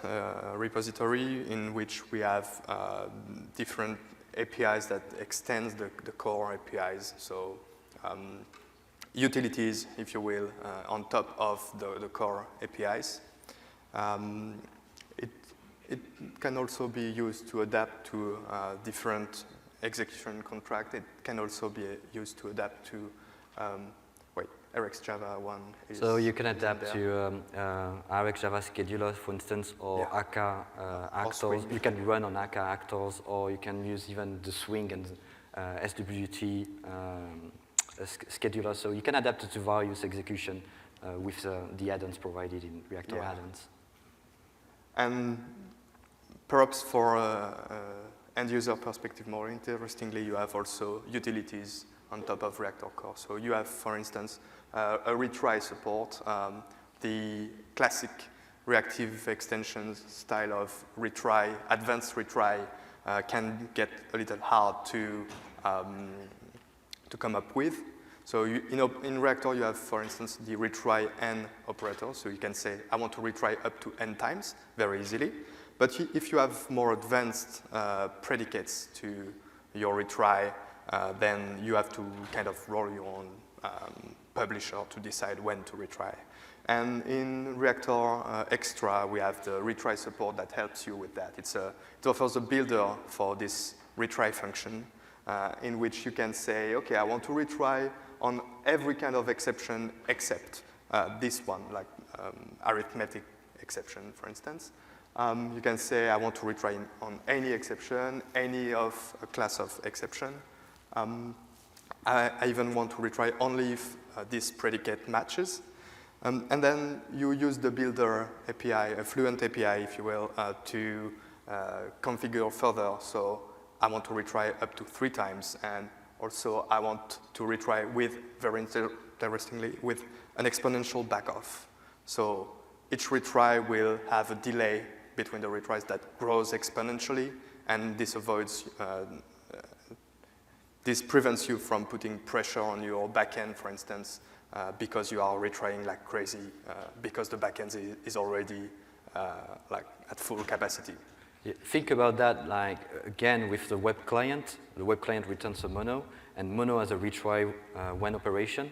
[SPEAKER 2] repository in which we have different APIs that extends the core APIs, so utilities, if you will, on top of the core APIs. It can also be used to adapt to different execution contracts. It can also be used to adapt to wait, Rx Java one is.
[SPEAKER 1] So you can adapt to Rx Java scheduler, for instance, or akka actors. You can run on akka actors, or you can use even the swing and SWT scheduler. So you can adapt it to various execution with the add-ons provided in Reactor add-ons.
[SPEAKER 2] And perhaps for end user perspective, more interestingly, you have also utilities on top of Reactor Core. So you have, for instance, a retry support. The classic reactive extensions style of retry, advanced retry, can get a little hard to come up with. So in Reactor, you have, for instance, the retry n operator. So you can say, I want to retry up to n times very easily. But if you have more advanced predicates to your retry, then you have to kind of roll your own publisher to decide when to retry. And in Reactor Extra, we have the retry support that helps you with that. It offers a builder for this retry function in which you can say, OK, I want to retry on every kind of exception except this one, like arithmetic exception, for instance. You can say, I want to retry on any exception, any of a class of exception. I even want to retry only if this predicate matches. And then you use the builder API, a Fluent API, if you will, to configure further. So I want to retry up to 3 times. And also, I want to retry with, very interestingly, with an exponential backoff. So each retry will have a delay between the retries that grows exponentially, and this avoids, this prevents you from putting pressure on your backend, for instance, because you are retrying like crazy, because the backend is already like at full capacity.
[SPEAKER 1] Yeah, think about that, like again with the web client. The web client returns a mono, and mono has a retry when operation.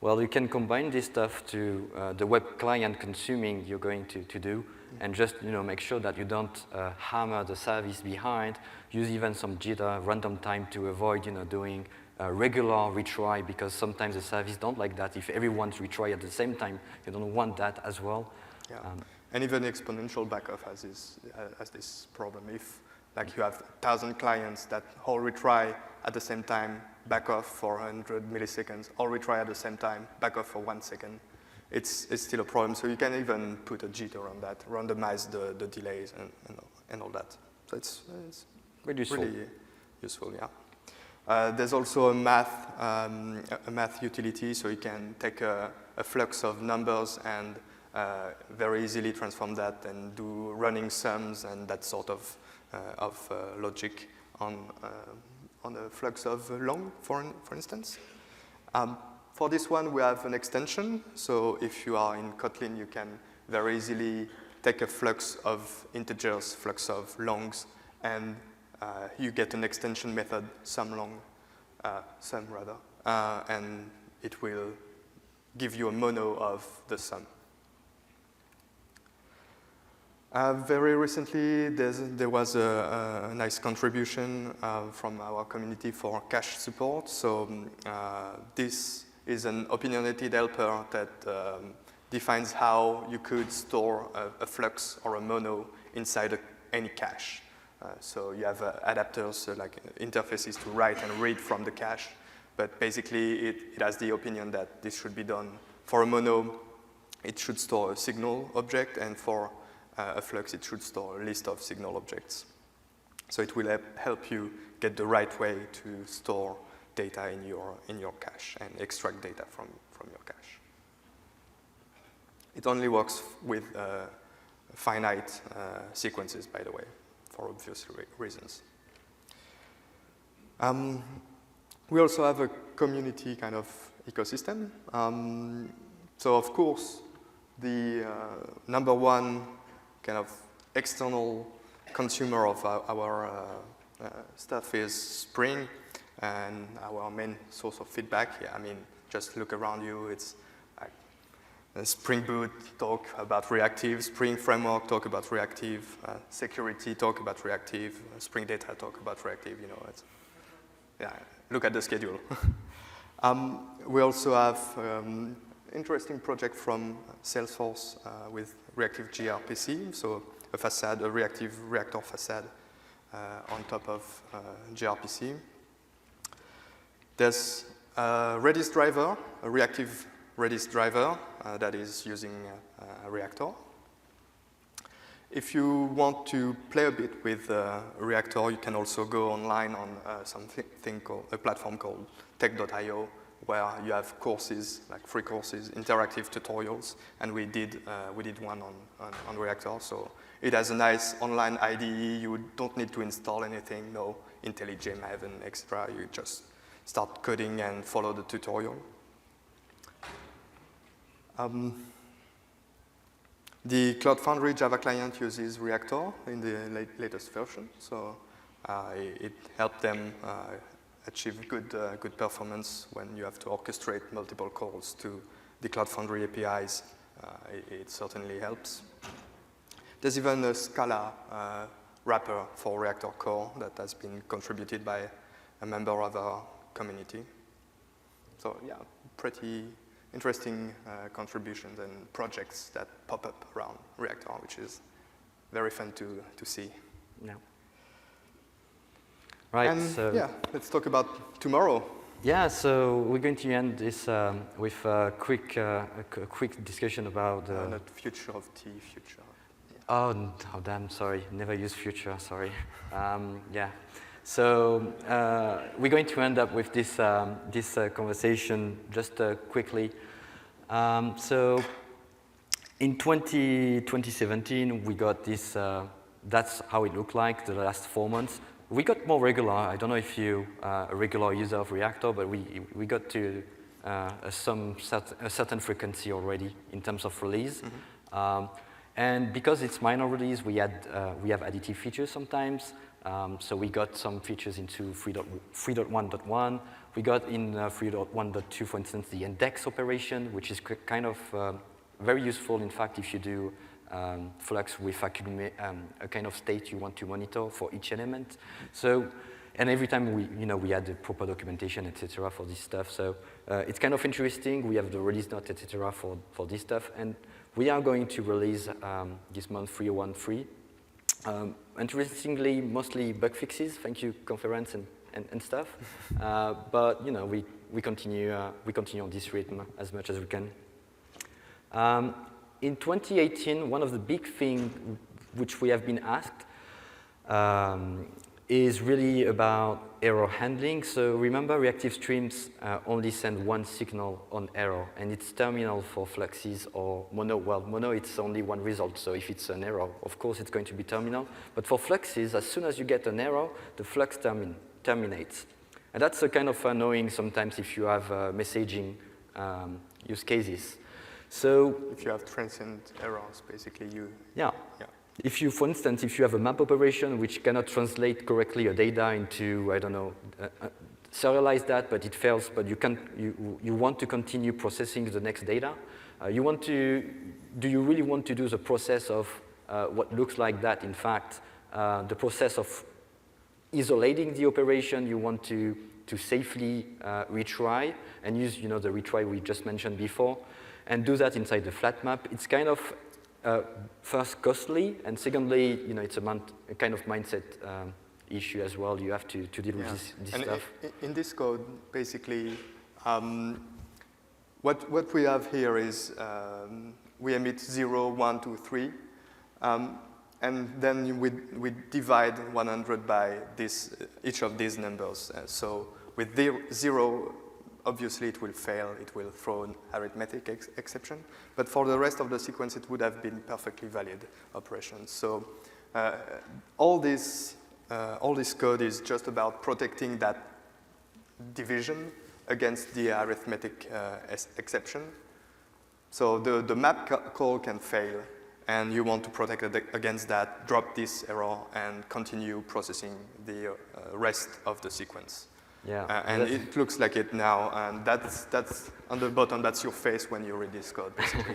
[SPEAKER 1] Well, you can combine this stuff to the web client consuming you're going to do, and just make sure that you don't hammer the service behind. Use even some jitter, random time to avoid doing regular retry, because sometimes the service don't like that. If everyone's retry at the same time, you don't want that as well.
[SPEAKER 2] Yeah. And even exponential backoff has this problem. If like you have 1,000 clients that all retry at the same time, back off for 100 milliseconds, all retry at the same time, back off for 1 second, it's still a problem. So you can even put a jitter on that, randomize the delays and all that. So it's
[SPEAKER 1] really
[SPEAKER 2] useful, yeah. There's also a math utility, so you can take a flux of numbers and very easily transform that and do running sums and that sort of logic on a flux of long, for instance. For this one, we have an extension. So if you are in Kotlin, you can very easily take a flux of integers, flux of longs, and you get an extension method, sum rather, and it will give you a mono of the sum. Very recently, there was a nice contribution from our community for cache support. So this is an opinionated helper that defines how you could store a flux or a mono inside any cache. So you have adapters, like interfaces to write and read from the cache. But basically, it has the opinion that this should be done. For a mono, it should store a signal object, and for a flux, it should store a list of signal objects. So it will help you get the right way to store data in your cache and extract data from your cache. It only works with finite sequences, by the way, for obvious reasons. We also have a community kind of ecosystem. So of course, the number one kind of external consumer of our stuff is Spring, and our main source of feedback. Yeah, I mean, just look around you. It's like Spring Boot talk about Reactive, Spring Framework talk about Reactive, Security talk about Reactive, Spring Data talk about Reactive. Yeah, look at the schedule. We also have interesting project from Salesforce with Reactive gRPC, so a facade, a reactive reactor facade on top of gRPC. There's a Redis driver, a reactive Redis driver that is using Reactor. If you want to play a bit with Reactor, you can also go online on something called a platform called tech.io, where you have courses, like free courses, interactive tutorials, and we did one on Reactor. So it has a nice online IDE. You don't need to install anything, no IntelliJ Maven extra. You just start coding and follow the tutorial. The Cloud Foundry Java client uses Reactor in the latest version, so it helped them achieve good performance when you have to orchestrate multiple calls to the Cloud Foundry APIs. It certainly helps. There's even a Scala wrapper for Reactor Core that has been contributed by a member of our community. So yeah, pretty interesting contributions and projects that pop up around Reactor, which is very fun to see.
[SPEAKER 1] Yeah. Right.
[SPEAKER 2] And
[SPEAKER 1] so
[SPEAKER 2] yeah, let's talk about tomorrow.
[SPEAKER 1] Yeah, so we're going to end this with a quick discussion about
[SPEAKER 2] not future of T, future.
[SPEAKER 1] Yeah. Oh, damn, sorry. Never use future, sorry. Yeah. So we're going to end up with this conversation just quickly. So in 2017, we got this, that's how it looked like the last 4 months. We got more regular. I don't know if you are a regular user of Reactor, but we got to a certain frequency already in terms of release. Mm-hmm. And because it's minor release, we have additive features sometimes. So we got some features into 3.1.1. We got in 3.1.2, for instance, the index operation, which is kind of very useful, in fact, if you do Flux with a kind of state you want to monitor for each element. So, and every time we had the proper documentation, etc., for this stuff. So it's kind of interesting. We have the release note, etc., for this stuff, and we are going to release this month 3.1.3. Interestingly, mostly bug fixes. Thank you, conference and stuff. But we continue on this rhythm as much as we can. In 2018, one of the big things which we have been asked is really about error handling. So remember, Reactive Streams only send one signal on error, and it's terminal for Fluxes or Mono. Well, Mono, it's only one result, so if it's an error, of course, it's going to be terminal. But for Fluxes, as soon as you get an error, the Flux terminates. And that's a kind of annoying sometimes if you have messaging use cases. So
[SPEAKER 2] if you have transient errors, basically
[SPEAKER 1] yeah. If you, for instance, if you have a map operation which cannot translate correctly a data into, I don't know, serialize that, but it fails, but you want to continue processing the next data. Do you really want to do the process of what looks like that? In fact, the process of isolating the operation, you want to safely retry and use, the retry we just mentioned before, and do that inside the flat map. It's kind of first costly, and secondly, it's a kind of mindset issue as well. You have to deal with this stuff.
[SPEAKER 2] In this code, basically, what we have here is we emit 0, 1, 2, 3, and then we divide 100 by each of these numbers. So with 0, obviously it will fail, it will throw an arithmetic exception, but for the rest of the sequence it would have been perfectly valid operations. So all this code is just about protecting that division against the arithmetic exception. So the map call can fail, and you want to protect against that, drop this error, and continue processing the rest of the sequence.
[SPEAKER 1] Yeah,
[SPEAKER 2] and it looks like it now, and that's on the bottom. That's your face when you read this code, basically.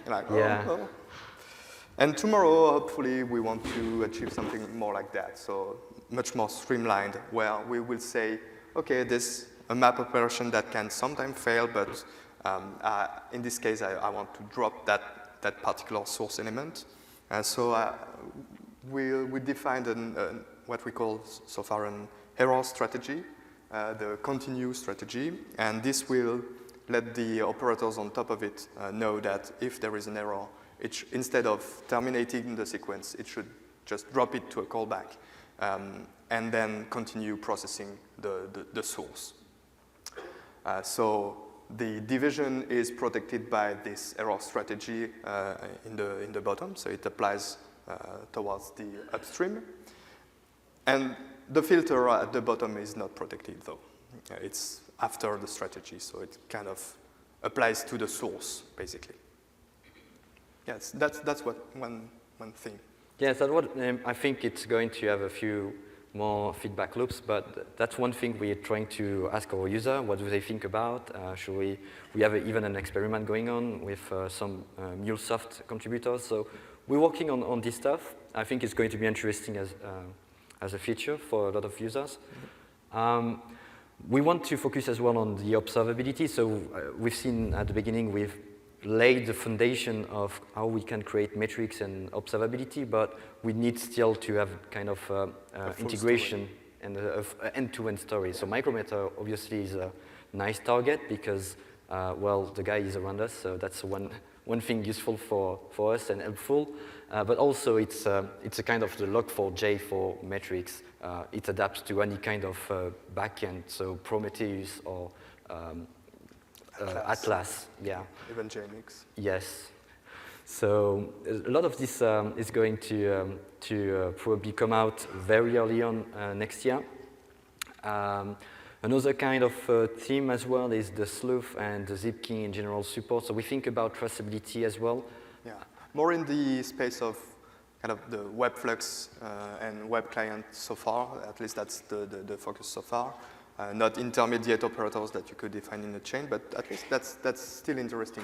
[SPEAKER 2] Like, oh. And tomorrow, hopefully, we want to achieve something more like that. So much more streamlined, where we will say, okay, this a map operation that can sometimes fail, but in this case, I want to drop that particular source element. So we defined what we call so far an error strategy, the continue strategy, and this will let the operators on top of it know that if there is an error, instead of terminating the sequence, it should just drop it to a callback and then continue processing the source. So the division is protected by this error strategy in the bottom, so it applies towards the upstream. And the filter at the bottom is not protected, though. It's after the strategy, so it kind of applies to the source, basically. Yes, that's one thing.
[SPEAKER 1] Yes, that's what I think it's going to have a few more feedback loops, but that's one thing we're trying to ask our user. What do they think about? We have even an experiment going on with some MuleSoft contributors. So we're working on this stuff. I think it's going to be interesting as a feature for a lot of users. We want to focus as well on the observability. So we've seen at the beginning, we've laid the foundation of how we can create metrics and observability, but we need still to have kind of integration and an end-to-end story. So Micrometer obviously is a nice target because, well, the guy is around us, so that's one thing useful for us and helpful. But also it's a kind of the log4j for metrics. It adapts to any kind of backend, so Prometheus or Atlas, yeah.
[SPEAKER 2] Even JMX.
[SPEAKER 1] Yes. So a lot of this is going to probably come out very early on next year. Another kind of theme as well is the sleuth and the zipking in general support. So we think about traceability as well.
[SPEAKER 2] Yeah, more in the space of kind of the web flux and web client so far. At least that's the focus so far. Not intermediate operators that you could define in the chain, but at least that's still interesting.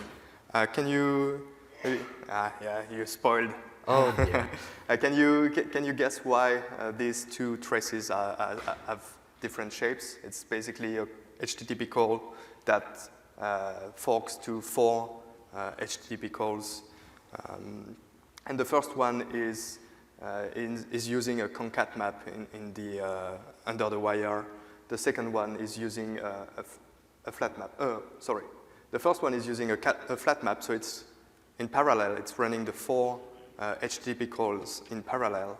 [SPEAKER 2] Can you? Yeah, you spoiled.
[SPEAKER 1] Oh, yeah.
[SPEAKER 2] Can you guess why these two traces have different shapes? It's basically a HTTP call that forks to 4 HTTP calls, and the first one is using a concat map in the under the wire. The second one is using a flat map. Sorry, the first one is using a flat map, so it's in parallel. It's running the 4 HTTP calls in parallel,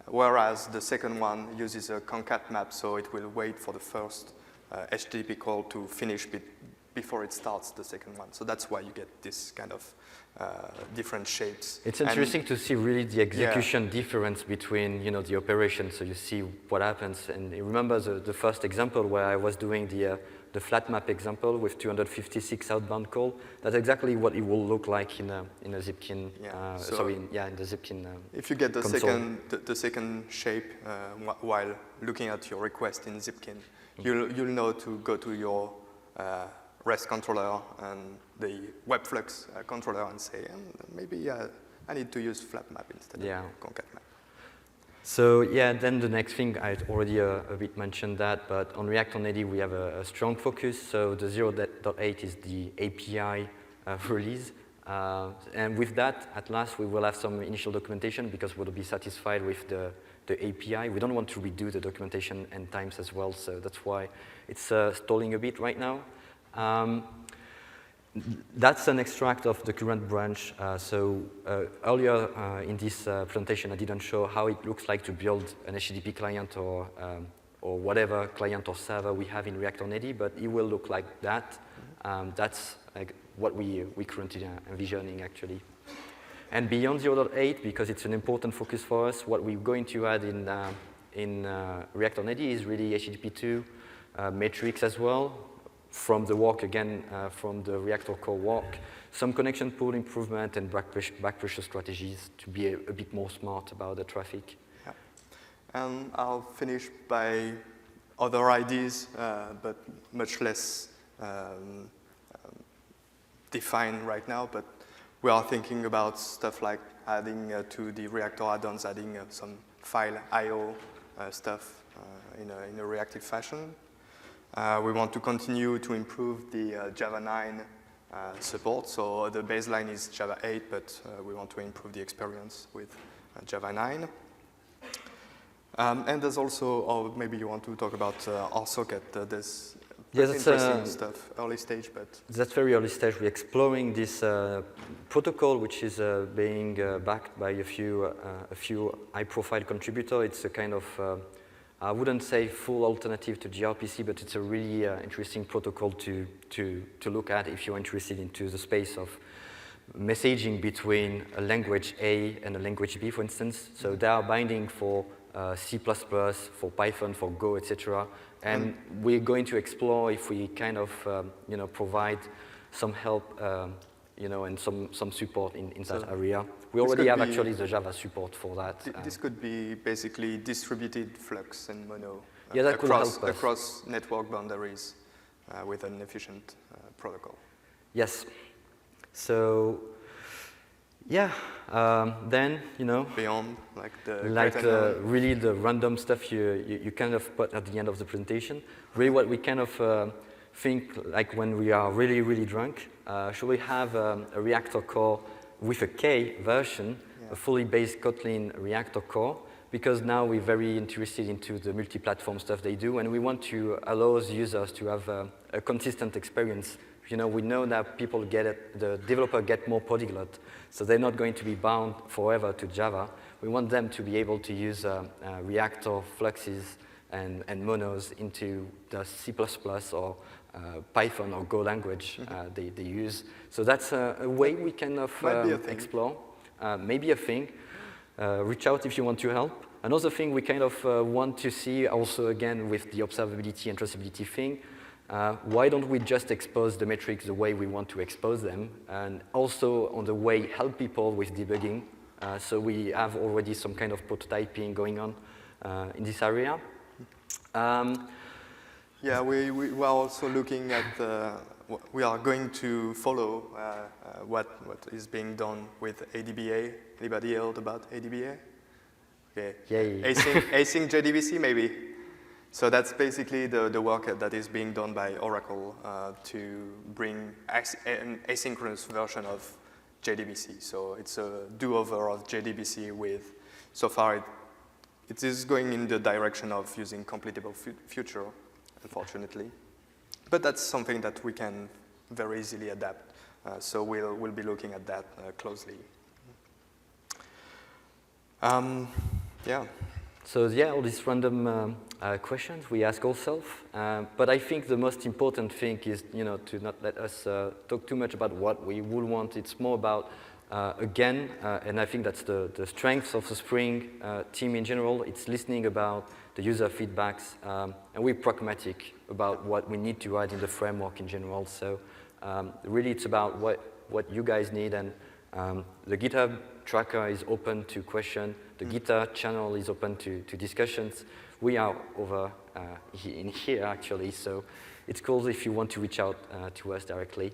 [SPEAKER 2] whereas the second one uses a concat map, so it will wait for the first HTTP call to finish before it starts the second one. So that's why you get this kind of different shapes.
[SPEAKER 1] It's interesting to see really the execution difference between the operations. So you see what happens. And you remember the first example where I was doing the flat map example with 256 outbound call. That's exactly what it will look like in a Zipkin.
[SPEAKER 2] Yeah.
[SPEAKER 1] In the Zipkin.
[SPEAKER 2] If you get the
[SPEAKER 1] console.
[SPEAKER 2] second shape while looking at your request in Zipkin, you'll know to go to your REST controller and the webflux controller and say, maybe I need to use flat map instead of concat map.
[SPEAKER 1] So yeah, then the next thing, I already a bit mentioned that, but on Reactor Netty we have a strong focus. So the 0.8 is the API release. And with that, at last, we will have some initial documentation because we'll be satisfied with the API. We don't want to redo the documentation n times as well, so that's why it's stalling a bit right now. That's an extract of the current branch. Earlier in this presentation, I didn't show how it looks like to build an HTTP client or whatever client or server we have in Reactor Netty, but it will look like that. That's what we currently envisioning, actually. And beyond 0.8, because it's an important focus for us, what we're going to add in Reactor Netty is really HTTP2 metrics as well, from the work, again, from the Reactor Core work, some connection pool improvement and back pressure strategies to be a bit more smart about the traffic.
[SPEAKER 2] Yeah. And I'll finish by other ideas, but much less defined right now, but we are thinking about stuff like adding to the Reactor add-ons, adding some file I/O stuff in a reactive fashion. We want to continue to improve the Java 9 support. So the baseline is Java 8, but we want to improve the experience with Java 9. And there's also, or maybe you want to talk about RSocket. There's interesting stuff, early stage, but...
[SPEAKER 1] That's very early stage. We're exploring this protocol, which is being backed by a few high-profile contributors. It's a kind of, I wouldn't say full alternative to gRPC, but it's a really interesting protocol to look at if you're interested into the space of messaging between a language A and a language B, for instance. So they are binding for C++, for Python, for Go, etc. And we're going to explore if we kind of, provide some help, and some support in that area. We already have actually the Java support for that.
[SPEAKER 2] This could be basically distributed flux and mono
[SPEAKER 1] that could help us.
[SPEAKER 2] Across network boundaries with an efficient protocol.
[SPEAKER 1] Yes. So, then,
[SPEAKER 2] beyond like
[SPEAKER 1] really the random stuff you kind of put at the end of the presentation. Really what we kind of think, like when we are really, really drunk, should we have a Reactor Core with a K version, a fully based Kotlin Reactor Core, because now we're very interested into the multi-platform stuff they do, and we want to allow users to have a consistent experience. We know that people get it, the developer get more polyglot, so they're not going to be bound forever to Java. We want them to be able to use Reactor fluxes and monos into the C++ or Python or Go language they use. So that's a way we kind of explore. Maybe a thing. Reach out if you want to help. Another thing we kind of want to see also again with the observability and traceability thing, why don't we just expose the metrics the way we want to expose them, and also on the way help people with debugging. So we have already some kind of prototyping going on in this area.
[SPEAKER 2] We are also looking at, we are going to follow what is being done with ADBA. Anybody heard about ADBA? Okay.
[SPEAKER 1] Yay.
[SPEAKER 2] Async JDBC maybe. So that's basically the work that is being done by Oracle to bring an asynchronous version of JDBC. So it's a do-over of JDBC with, so far it is going in the direction of using completable future, unfortunately. But that's something that we can very easily adapt. So we'll be looking at that closely.
[SPEAKER 1] So all these random questions we ask ourselves, but I think the most important thing is, to not let us talk too much about what we would want. It's more about, again, and I think that's the strength of the Spring team in general. It's listening about the user feedbacks, and we're pragmatic about what we need to add in the framework in general. So really, it's about what you guys need, and the GitHub tracker is open to question. The Gita channel is open to discussions. We are over in here, actually, so it's cool if you want to reach out to us directly.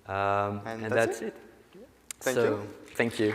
[SPEAKER 2] And that's it.
[SPEAKER 1] Thank you.